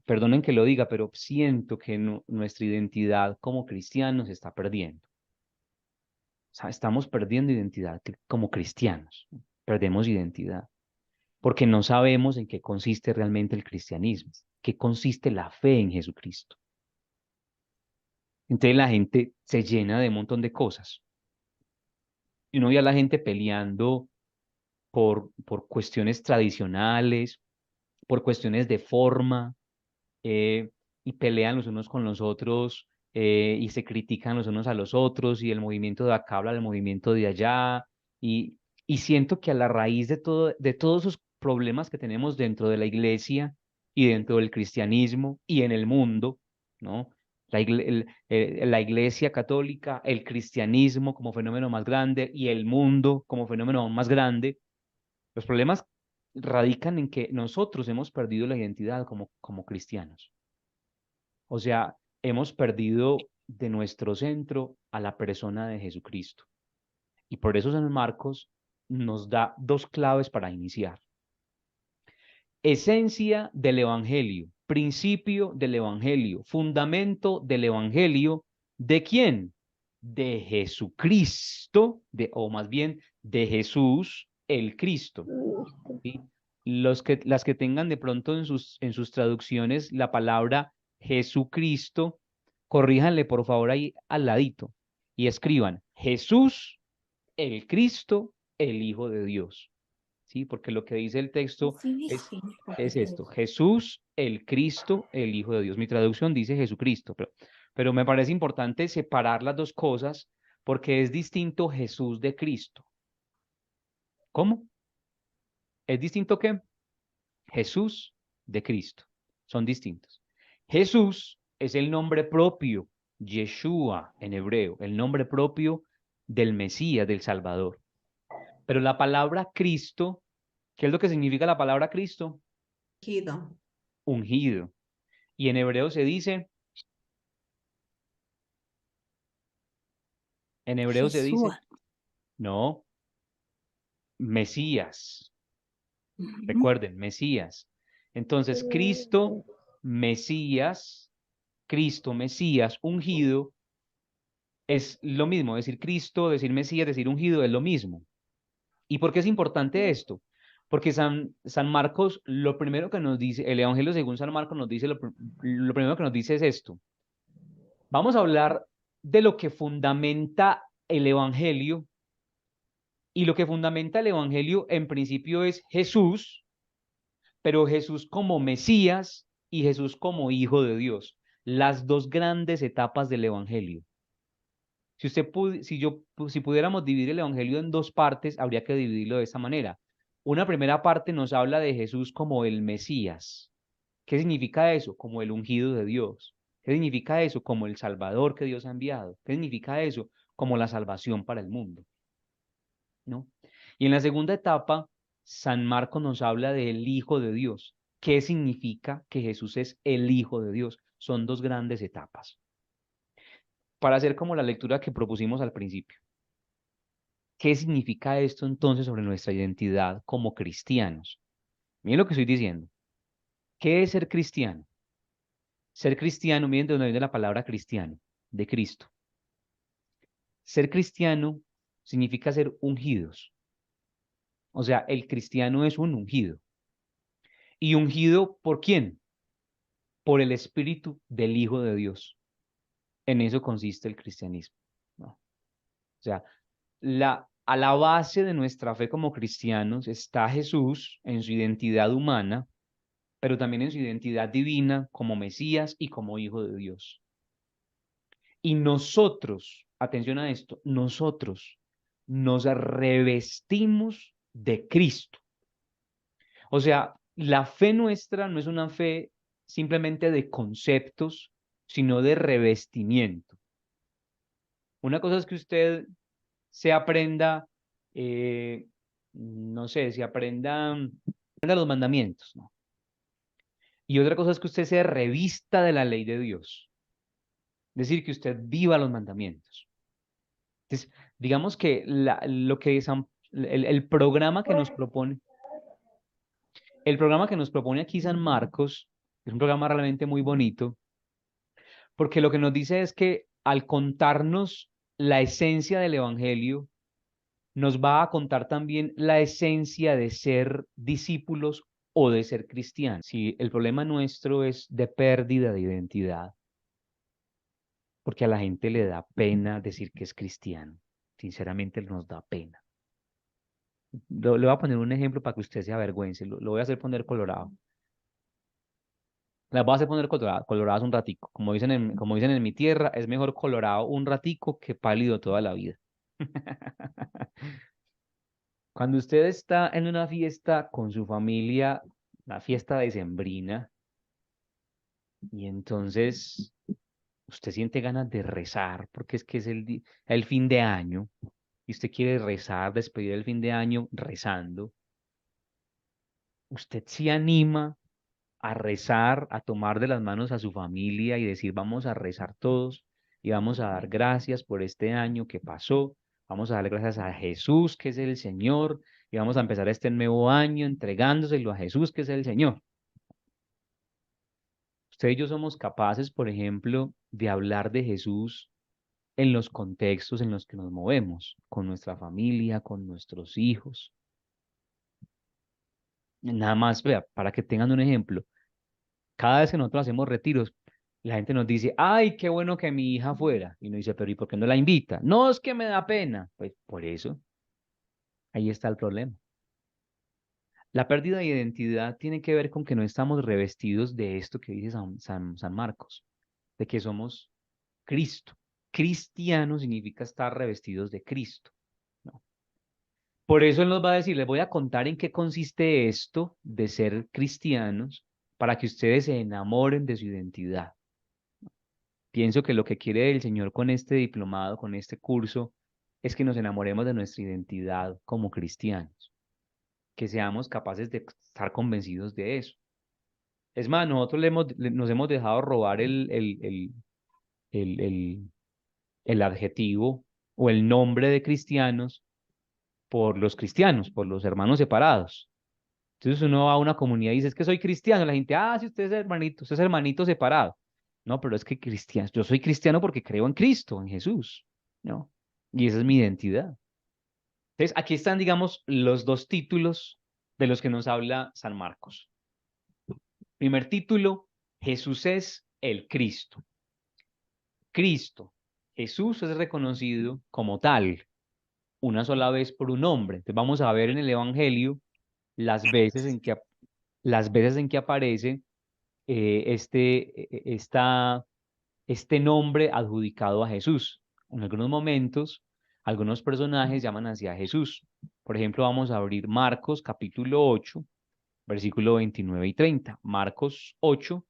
perdonen que lo diga, pero siento que nuestra identidad como cristianos se está perdiendo. O sea, estamos perdiendo identidad como cristianos, perdemos identidad, porque no sabemos en qué consiste realmente el cristianismo, qué consiste la fe en Jesucristo. Entonces la gente se llena de un montón de cosas. Y uno ve a la gente peleando por cuestiones tradicionales, por cuestiones de forma, y pelean los unos con los otros, y se critican los unos a los otros, y el movimiento de acá habla del movimiento de allá, y siento que a la raíz de todos esos problemas que tenemos dentro de la iglesia y dentro del cristianismo y en el mundo, ¿no? La iglesia católica, el cristianismo como fenómeno más grande y el mundo como fenómeno aún más grande, los problemas radican en que nosotros hemos perdido la identidad como cristianos. O sea, hemos perdido de nuestro centro a la persona de Jesucristo. Y por eso San Marcos nos da dos claves para iniciar. Esencia del Evangelio, principio del Evangelio, fundamento del Evangelio. ¿De quién? De Jesucristo, o más bien de Jesús el Cristo. ¿Sí? Las que tengan de pronto en sus traducciones la palabra Jesucristo, corríjanle por favor ahí al ladito y escriban Jesús, el Cristo, el Hijo de Dios. ¿Sí? Porque lo que dice el texto es esto, Jesús, el Cristo, el Hijo de Dios. Mi traducción dice Jesucristo, pero me parece importante separar las dos cosas porque es distinto Jesús de Cristo. ¿Cómo? ¿Es distinto qué? Jesús de Cristo. Son distintos. Jesús es el nombre propio Yeshua en hebreo, el nombre propio del Mesías, del Salvador. Pero la palabra Cristo, ¿qué es lo que significa la palabra Cristo? Ungido. Ungido. Y en hebreo se dice, Jesús. no, Mesías. Ujú. Recuerden, Mesías. Entonces, Cristo, Mesías, ungido, es lo mismo. Decir Cristo, decir Mesías, decir ungido es lo mismo. ¿Y por qué es importante esto? Porque San Marcos, lo primero que nos dice, el Evangelio según San Marcos nos dice, lo primero que nos dice es esto. Vamos a hablar de lo que fundamenta el Evangelio, y lo que fundamenta el Evangelio en principio es Jesús, pero Jesús como Mesías y Jesús como Hijo de Dios, las dos grandes etapas del Evangelio. Si pudiéramos dividir el Evangelio en dos partes, habría que dividirlo de esta manera. Una primera parte nos habla de Jesús como el Mesías. ¿Qué significa eso? Como el ungido de Dios. ¿Qué significa eso? Como el Salvador que Dios ha enviado. ¿Qué significa eso? Como la salvación para el mundo, ¿no? Y en la segunda etapa, San Marcos nos habla del Hijo de Dios. ¿Qué significa que Jesús es el Hijo de Dios? Son dos grandes etapas. Para hacer como la lectura que propusimos al principio. ¿Qué significa esto entonces sobre nuestra identidad como cristianos? Miren lo que estoy diciendo. ¿Qué es ser cristiano? Ser cristiano, miren de dónde viene la palabra cristiano, de Cristo. Ser cristiano significa ser ungidos. O sea, el cristiano es un ungido. ¿Y ungido por quién? Por el Espíritu del Hijo de Dios. En eso consiste el cristianismo, ¿no? O sea, a la base de nuestra fe como cristianos está Jesús en su identidad humana, pero también en su identidad divina como Mesías y como Hijo de Dios. Y nosotros, atención a esto, nosotros nos revestimos de Cristo. O sea, la fe nuestra no es una fe simplemente de conceptos, sino de revestimiento. Una cosa es que usted se aprenda, no sé, aprenda los mandamientos, ¿no? Y otra cosa es que usted se revista de la ley de Dios. Es decir, que usted viva los mandamientos. Entonces, digamos que lo que el programa que nos propone, aquí San Marcos, es un programa realmente muy bonito, porque lo que nos dice es que al contarnos la esencia del Evangelio, nos va a contar también la esencia de ser discípulos o de ser cristianos. Si el problema nuestro es de pérdida de identidad, porque a la gente le da pena decir que es cristiano. Sinceramente nos da pena. Le voy a poner un ejemplo para que usted se avergüence. Lo voy a hacer poner colorado. La voy a hacer poner coloradas un ratico. Como dicen en mi tierra, es mejor colorado un ratico que pálido toda la vida. Cuando usted está en una fiesta con su familia, una fiesta decembrina, y entonces usted siente ganas de rezar, porque es que es el fin de año, y usted quiere rezar, despedir el fin de año rezando, usted se anima a rezar, a tomar de las manos a su familia y decir, vamos a rezar todos y vamos a dar gracias por este año que pasó, vamos a dar gracias a Jesús, que es el Señor, y vamos a empezar este nuevo año entregándoselo a Jesús, que es el Señor. Usted y yo somos capaces, por ejemplo, de hablar de Jesús en los contextos en los que nos movemos, con nuestra familia, con nuestros hijos. Nada más, vea, para que tengan un ejemplo, cada vez que nosotros hacemos retiros, la gente nos dice, ay, qué bueno que mi hija fuera. Y uno dice, pero ¿y por qué no la invita? No, es que me da pena. Pues por eso, ahí está el problema. La pérdida de identidad tiene que ver con que no estamos revestidos de esto que dice San Marcos, de que somos Cristo. Cristiano significa estar revestidos de Cristo, ¿no? Por eso Él nos va a decir, les voy a contar en qué consiste esto de ser cristianos para que ustedes se enamoren de su identidad. Pienso que lo que quiere el Señor con este diplomado, con este curso, es que nos enamoremos de nuestra identidad como cristianos, que seamos capaces de estar convencidos de eso. Es más, nosotros nos hemos dejado robar el, el adjetivo o el nombre de cristianos por los cristianos, por los hermanos separados. Entonces uno va a una comunidad y dice, es que soy cristiano. La gente, ah, sí, usted es hermanito separado. No, pero es que cristiano, yo soy cristiano porque creo en Cristo, en Jesús, ¿no? Y esa es mi identidad. Entonces, aquí están, digamos, los dos títulos de los que nos habla San Marcos. Primer título, Jesús es el Cristo. Cristo, Jesús es reconocido como tal, una sola vez por un hombre. Entonces vamos a ver en el Evangelio las veces en que aparece este nombre adjudicado a Jesús. En algunos momentos, algunos personajes llaman hacia Jesús. Por ejemplo, vamos a abrir Marcos capítulo 8, versículo 29 y 30. Marcos 8,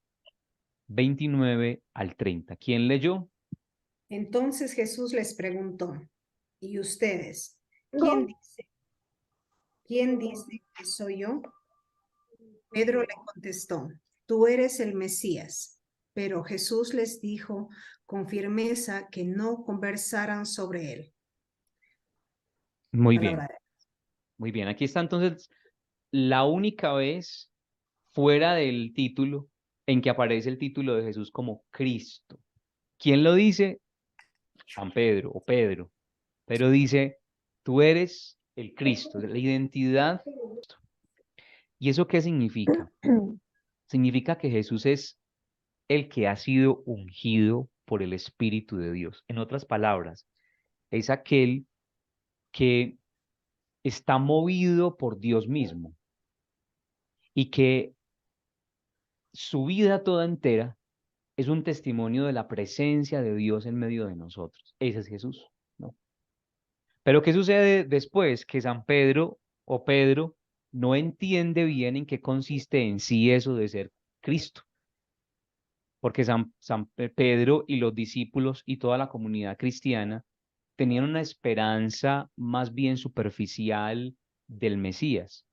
29 al 30. ¿Quién leyó? Entonces Jesús les preguntó, ¿y ustedes? No. ¿Quién dice que soy yo? Pedro le contestó, tú eres el Mesías. Pero Jesús les dijo con firmeza que no conversaran sobre él. Muy bien, Palabra de- muy bien. Aquí está entonces la única vez fuera del título en que aparece el título de Jesús como Cristo. ¿Quién lo dice? San Pedro o Pedro. Pero dice, tú eres el Cristo, la identidad. ¿Y eso qué significa? Significa que Jesús es el que ha sido ungido por el Espíritu de Dios. En otras palabras, es aquel que está movido por Dios mismo y que su vida toda entera es un testimonio de la presencia de Dios en medio de nosotros. Ese es Jesús, ¿no? Pero ¿qué sucede después? Que San Pedro o Pedro no entiende bien en qué consiste en sí eso de ser Cristo, porque Pedro y los discípulos y toda la comunidad cristiana tenían una esperanza más bien superficial del Mesías.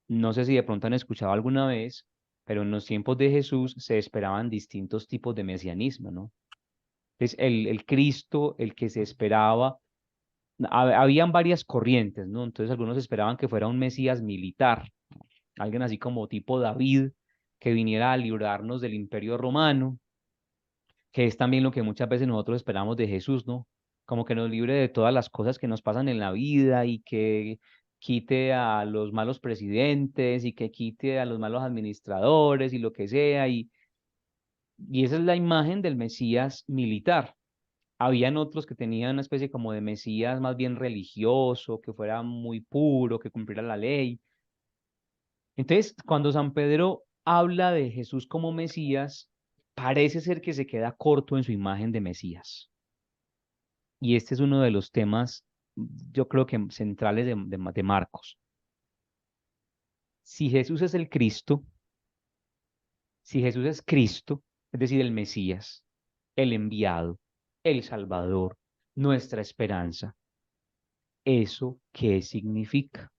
No sé si de pronto han escuchado alguna vez, pero en los tiempos de Jesús se esperaban distintos tipos de mesianismo, ¿no? Entonces, el Cristo, el que se esperaba, habían varias corrientes, ¿no? Entonces, algunos esperaban que fuera un Mesías militar, alguien así como tipo David, que viniera a librarnos del Imperio Romano, que es también lo que muchas veces nosotros esperamos de Jesús, ¿no? Como que nos libre de todas las cosas que nos pasan en la vida y que quite a los malos presidentes y que quite a los malos administradores y lo que sea. Y esa es la imagen del Mesías militar. Habían otros que tenían una especie como de Mesías más bien religioso, que fuera muy puro, que cumpliera la ley. Entonces, cuando San Pedro habla de Jesús como Mesías, parece ser que se queda corto en su imagen de Mesías. Y este es uno de los temas, yo creo que centrales de Marcos. Si Jesús es el Cristo, si Jesús es Cristo, es decir, el Mesías, el enviado, el Salvador, nuestra esperanza, ¿eso qué significa?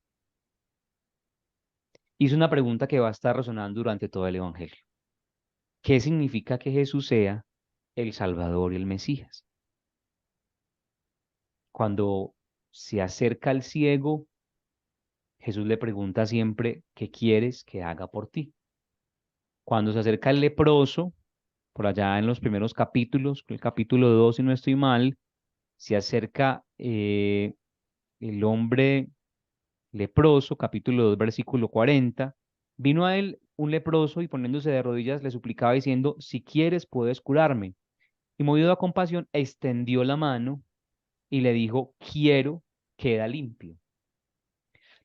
Y es una pregunta que va a estar resonando durante todo el Evangelio. ¿Qué significa que Jesús sea el Salvador y el Mesías? Cuando se acerca al ciego, Jesús le pregunta siempre, ¿qué quieres que haga por ti? Cuando se acerca el leproso, por allá en los primeros capítulos, el capítulo 2, si no estoy mal, se acerca el hombre leproso, capítulo 2, versículo 40. Vino a él un leproso y poniéndose de rodillas le suplicaba diciendo, si quieres puedes curarme. Y movido a compasión, extendió la mano y le dijo, quiero, queda limpio.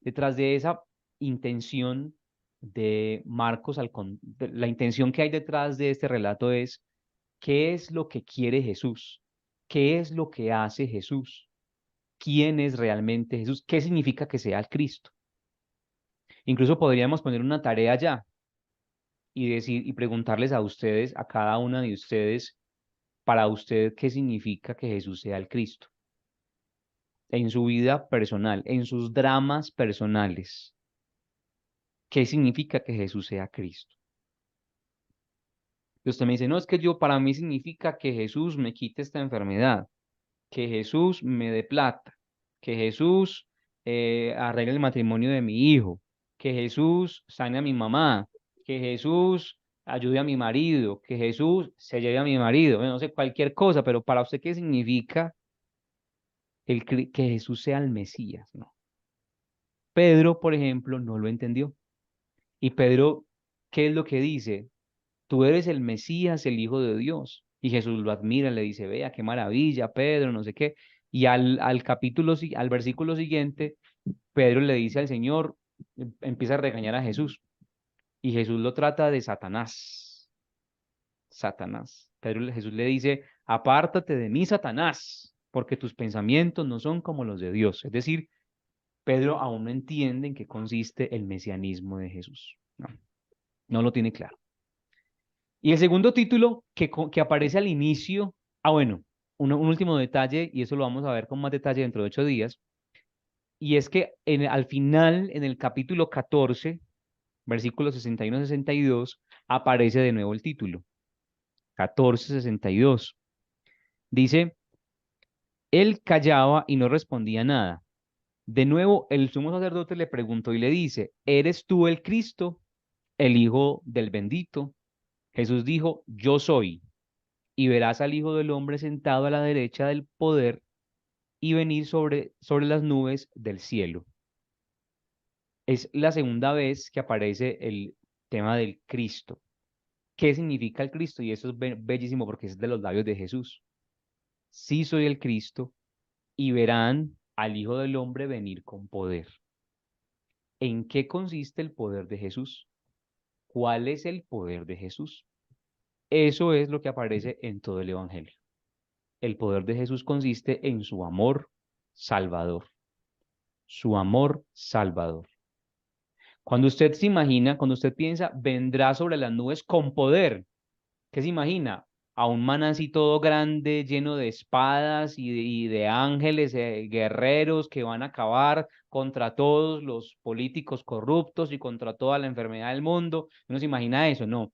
Detrás de esa intención de Marcos, la intención que hay detrás de este relato es, ¿qué es lo que quiere Jesús? ¿Qué es lo que hace Jesús? ¿Quién es realmente Jesús? ¿Qué significa que sea el Cristo? Incluso podríamos poner una tarea ya y decir y preguntarles a ustedes, a cada una de ustedes, para usted, ¿qué significa que Jesús sea el Cristo? En su vida personal, en sus dramas personales, ¿qué significa que Jesús sea Cristo? Y usted me dice, no, es que para mí significa que Jesús me quite esta enfermedad, que Jesús me dé plata, que Jesús arregle el matrimonio de mi hijo, que Jesús sane a mi mamá, que Jesús ayude a mi marido, que Jesús se lleve a mi marido, no sé, cualquier cosa, pero para usted, ¿qué significa que Jesús sea el Mesías? ¿No? Pedro, por ejemplo, no lo entendió. Y Pedro, ¿qué es lo que dice? Tú eres el Mesías, el Hijo de Dios. Y Jesús lo admira, le dice, vea, qué maravilla, Pedro, no sé qué. Y al versículo siguiente, Pedro le dice al Señor, empieza a regañar a Jesús. Y Jesús lo trata de Satanás. Satanás. Jesús le dice, apártate de mí, Satanás, porque tus pensamientos no son como los de Dios. Es decir, Pedro aún no entiende en qué consiste el mesianismo de Jesús. No lo tiene claro. Y el segundo título que aparece al inicio, bueno, un último detalle, y eso lo vamos a ver con más detalle dentro de 8 días, y es que al final, en el capítulo 14, versículos 61-62, aparece de nuevo el título, 14:62. Dice, él callaba y no respondía nada. De nuevo, el sumo sacerdote le preguntó y le dice, ¿eres tú el Cristo, el Hijo del bendito? Jesús dijo, yo soy. Y verás al Hijo del Hombre sentado a la derecha del poder y venir sobre las nubes del cielo. Es la segunda vez que aparece el tema del Cristo. ¿Qué significa el Cristo? Y eso es bellísimo porque es de los labios de Jesús. Sí soy el Cristo y verán al Hijo del Hombre venir con poder. ¿En qué consiste el poder de Jesús? ¿Cuál es el poder de Jesús? Eso es lo que aparece en todo el Evangelio. El poder de Jesús consiste en su amor salvador. Su amor salvador. Cuando usted se imagina, cuando usted piensa, vendrá sobre las nubes con poder, ¿qué se imagina? A un man así todo grande, lleno de espadas y de ángeles, guerreros que van a acabar contra todos los políticos corruptos y contra toda la enfermedad del mundo. Uno se imagina eso, no.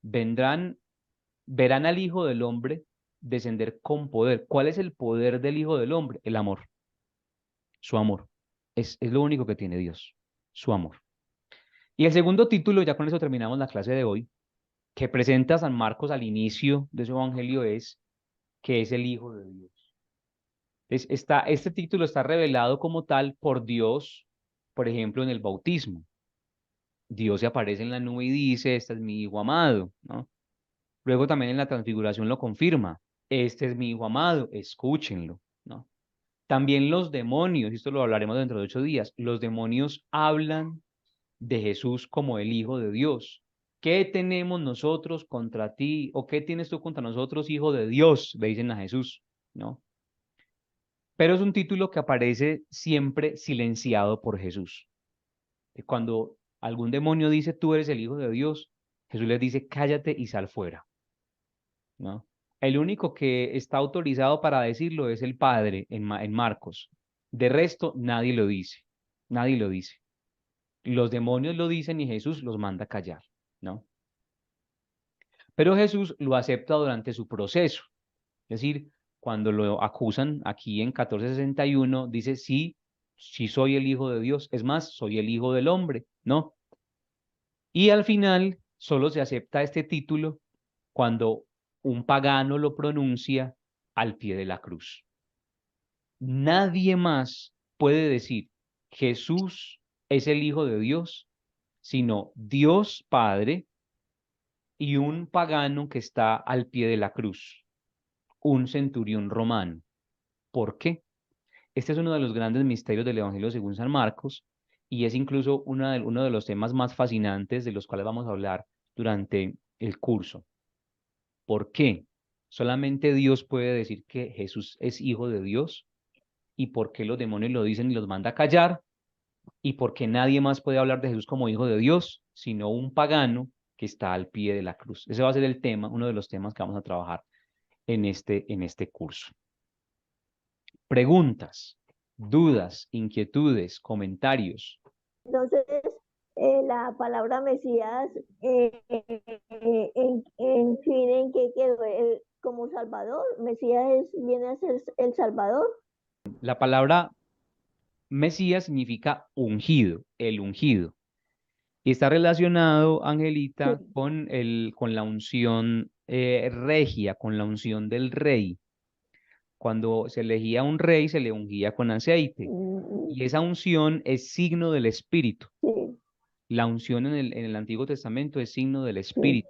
Verán al Hijo del Hombre descender con poder. ¿Cuál es el poder del Hijo del Hombre? El amor. Su amor. Es lo único que tiene Dios, su amor. Y el segundo título, ya con eso terminamos la clase de hoy, que presenta San Marcos al inicio de su evangelio es que es el Hijo de Dios. Este título está revelado como tal por Dios, por ejemplo, en el bautismo. Dios se aparece en la nube y dice, este es mi Hijo amado, ¿no? Luego también en la transfiguración lo confirma, este es mi Hijo amado, escúchenlo, ¿no? También los demonios, y esto lo hablaremos dentro de 8 días, los demonios hablan de Jesús como el Hijo de Dios. ¿Qué tenemos nosotros contra ti? ¿O qué tienes tú contra nosotros, Hijo de Dios? Le dicen a Jesús, ¿no? Pero es un título que aparece siempre silenciado por Jesús. Cuando algún demonio dice, tú eres el Hijo de Dios, Jesús les dice, cállate y sal fuera, ¿no? El único que está autorizado para decirlo es el Padre en Marcos. De resto, nadie lo dice. Nadie lo dice. Los demonios lo dicen y Jesús los manda a callar, ¿no? Pero Jesús lo acepta durante su proceso. Es decir, cuando lo acusan aquí en 14:61, dice, sí, sí soy el Hijo de Dios. Es más, soy el Hijo del Hombre, ¿no? Y al final solo se acepta este título cuando un pagano lo pronuncia al pie de la cruz. Nadie más puede decir Jesús es el Hijo de Dios, sino Dios Padre y un pagano que está al pie de la cruz, un centurión romano. ¿Por qué? Este es uno de los grandes misterios del Evangelio según San Marcos y es incluso uno de los temas más fascinantes de los cuales vamos a hablar durante el curso. ¿Por qué? Solamente Dios puede decir que Jesús es Hijo de Dios y por qué los demonios lo dicen y los manda a callar y por qué nadie más puede hablar de Jesús como Hijo de Dios, sino un pagano que está al pie de la cruz. Ese va a ser el tema, uno de los temas que vamos a trabajar en este curso. Preguntas, dudas, inquietudes, comentarios. Entonces, la palabra Mesías, en fin, ¿en qué quedó? Como Salvador, Mesías viene a ser el Salvador. La palabra Mesías significa ungido, el ungido. Y está relacionado, Angelita, Sí. con la unción regia, con la unción del rey. Cuando se elegía un rey, se le ungía con aceite. Mm, Y esa unción es signo del Espíritu. sí, La unción en el Antiguo Testamento es signo del sí. Espíritu,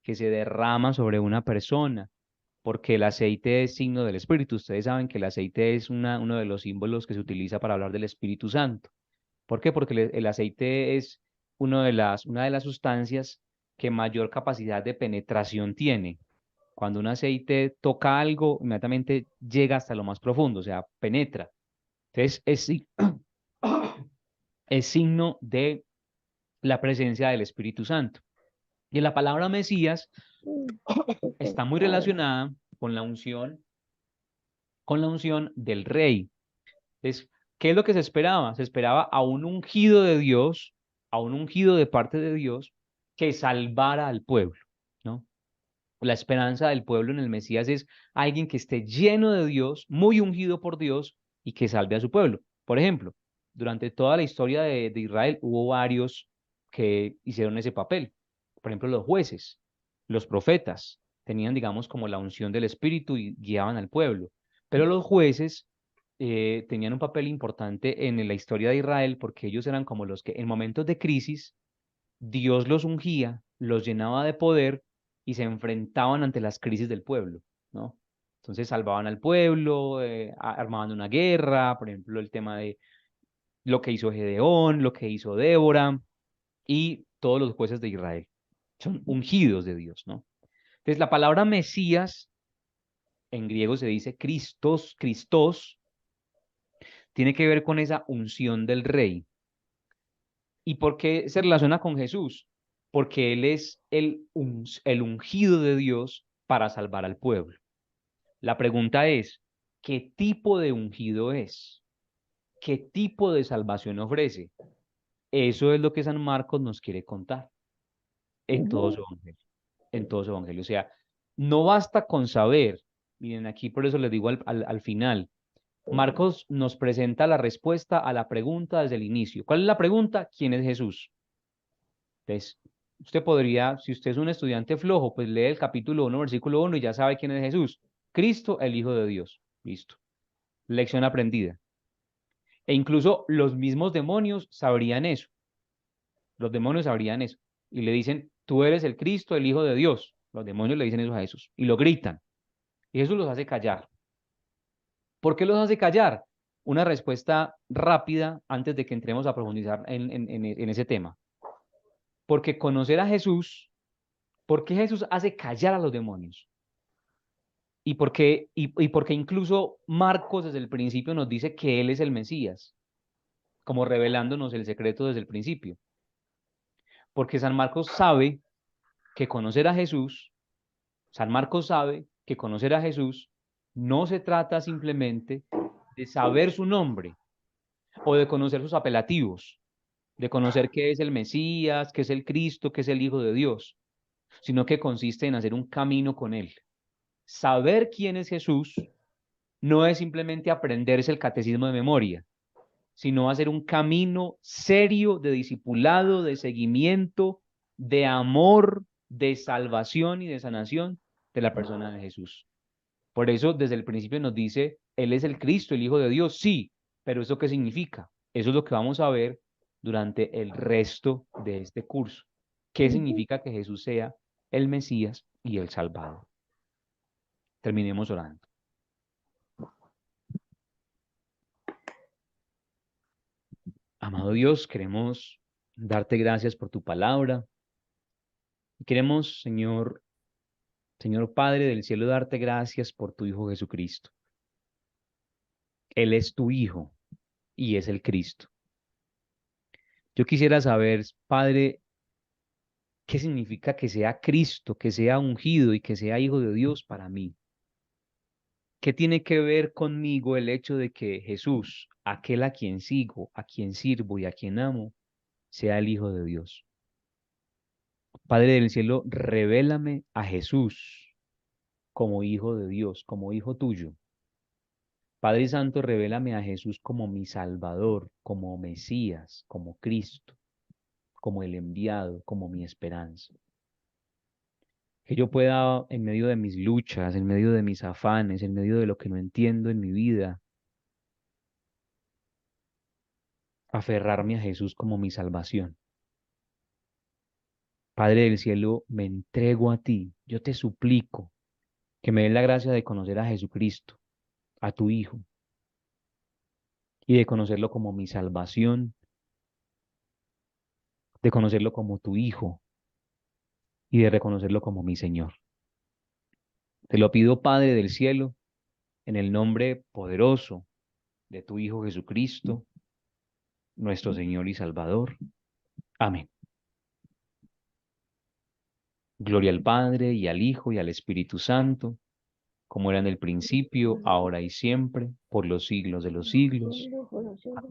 que se derrama sobre una persona, porque el aceite es signo del Espíritu. Ustedes saben que el aceite es uno de los símbolos que se utiliza para hablar del Espíritu Santo. ¿Por qué? Porque el aceite es una de las sustancias que mayor capacidad de penetración tiene. Cuando un aceite toca algo, inmediatamente llega hasta lo más profundo, o sea, penetra. Entonces, es signo de la presencia del Espíritu Santo. Y la palabra Mesías Mm, está muy padre. relacionada con la unción del rey. Entonces, ¿qué es lo que se esperaba? Se esperaba a un ungido de Dios, a un ungido de parte de Dios, que salvara al pueblo, ¿no? La esperanza del pueblo en el Mesías es alguien que esté lleno de Dios, muy ungido por Dios y que salve a su pueblo. Por ejemplo, durante toda la historia de Israel hubo varios que hicieron ese papel. Por ejemplo, los jueces, los profetas, tenían, digamos, como la unción del Espíritu y guiaban al pueblo. Pero los jueces tenían un papel importante en la historia de Israel porque ellos eran como los que en momentos de crisis Dios los ungía, los llenaba de poder y se enfrentaban ante las crisis del pueblo, ¿no? Entonces salvaban al pueblo, armaban una guerra, por ejemplo, el tema de lo que hizo Gedeón, lo que hizo Débora y todos los jueces de Israel. Son ungidos de Dios, ¿no? Entonces la palabra Mesías, en griego se dice Christos, Christos, tiene que ver con esa unción del rey. ¿Y por qué se relaciona con Jesús? Porque Él es el ungido de Dios para salvar al pueblo. La pregunta es, ¿qué tipo de ungido es? ¿Qué tipo de salvación ofrece? Eso es lo que San Marcos nos quiere contar en todo Ujú. su evangelio. En todo su evangelio. O sea, no basta con saber. Miren, aquí por eso les digo al final. Marcos nos presenta la respuesta a la pregunta desde el inicio. ¿Cuál es la pregunta? ¿Quién es Jesús? Entonces, usted podría, si usted es un estudiante flojo, pues lee el capítulo 1, versículo 1 y ya sabe quién es Jesús. Cristo, el Hijo de Dios. Listo. Lección aprendida. E incluso los mismos demonios sabrían eso. Los demonios sabrían eso. Y le dicen, tú eres el Cristo, el Hijo de Dios. Los demonios le dicen eso a Jesús. Y lo gritan. Y Jesús los hace callar. ¿Por qué los hace callar? Una respuesta rápida antes de que entremos a profundizar en ese tema. Porque conocer a Jesús, ¿por qué Jesús hace callar a los demonios? Y porque incluso Marcos desde el principio nos dice que Él es el Mesías, como revelándonos el secreto desde el principio. Porque San Marcos sabe que conocer a Jesús, San Marcos sabe que conocer a Jesús no se trata simplemente de saber su nombre o de conocer sus apelativos, de conocer qué es el Mesías, qué es el Cristo, qué es el Hijo de Dios, sino que consiste en hacer un camino con Él. Saber quién es Jesús no es simplemente aprenderse el catecismo de memoria, sino hacer un camino serio de discipulado, de seguimiento, de amor, de salvación y de sanación de la persona de Jesús. Por eso desde el principio nos dice, Él es el Cristo, el Hijo de Dios, sí, pero ¿eso qué significa? Eso es lo que vamos a ver durante el resto de este curso. ¿Qué Ujú. significa que Jesús sea el Mesías y el Salvador? Terminemos orando. Amado Dios, queremos darte gracias por tu palabra. Y queremos, Señor Padre del cielo, darte gracias por tu Hijo Jesucristo. Él es tu Hijo y es el Cristo. Yo quisiera saber, Padre, qué significa que sea Cristo, que sea ungido y que sea Hijo de Dios para mí. ¿Qué tiene que ver conmigo el hecho de que Jesús, aquel a quien sigo, a quien sirvo y a quien amo, sea el Hijo de Dios? Padre del cielo, revélame a Jesús como Hijo de Dios, como Hijo tuyo. Padre Santo, revélame a Jesús como mi Salvador, como Mesías, como Cristo, como el enviado, como mi esperanza. Que yo pueda, en medio de mis luchas, en medio de mis afanes, en medio de lo que no entiendo en mi vida, aferrarme a Jesús como mi salvación. Padre del cielo, me entrego a ti. Yo te suplico que me des la gracia de conocer a Jesucristo, a tu Hijo, y de conocerlo como mi salvación, de conocerlo como tu Hijo y de reconocerlo como mi Señor. Te lo pido, Padre del cielo, en el nombre poderoso de tu Hijo Jesucristo, nuestro Señor y Salvador. Amén. Gloria al Padre, y al Hijo, y al Espíritu Santo, como era en el principio, ahora y siempre, por los siglos de los siglos. Por los siglos.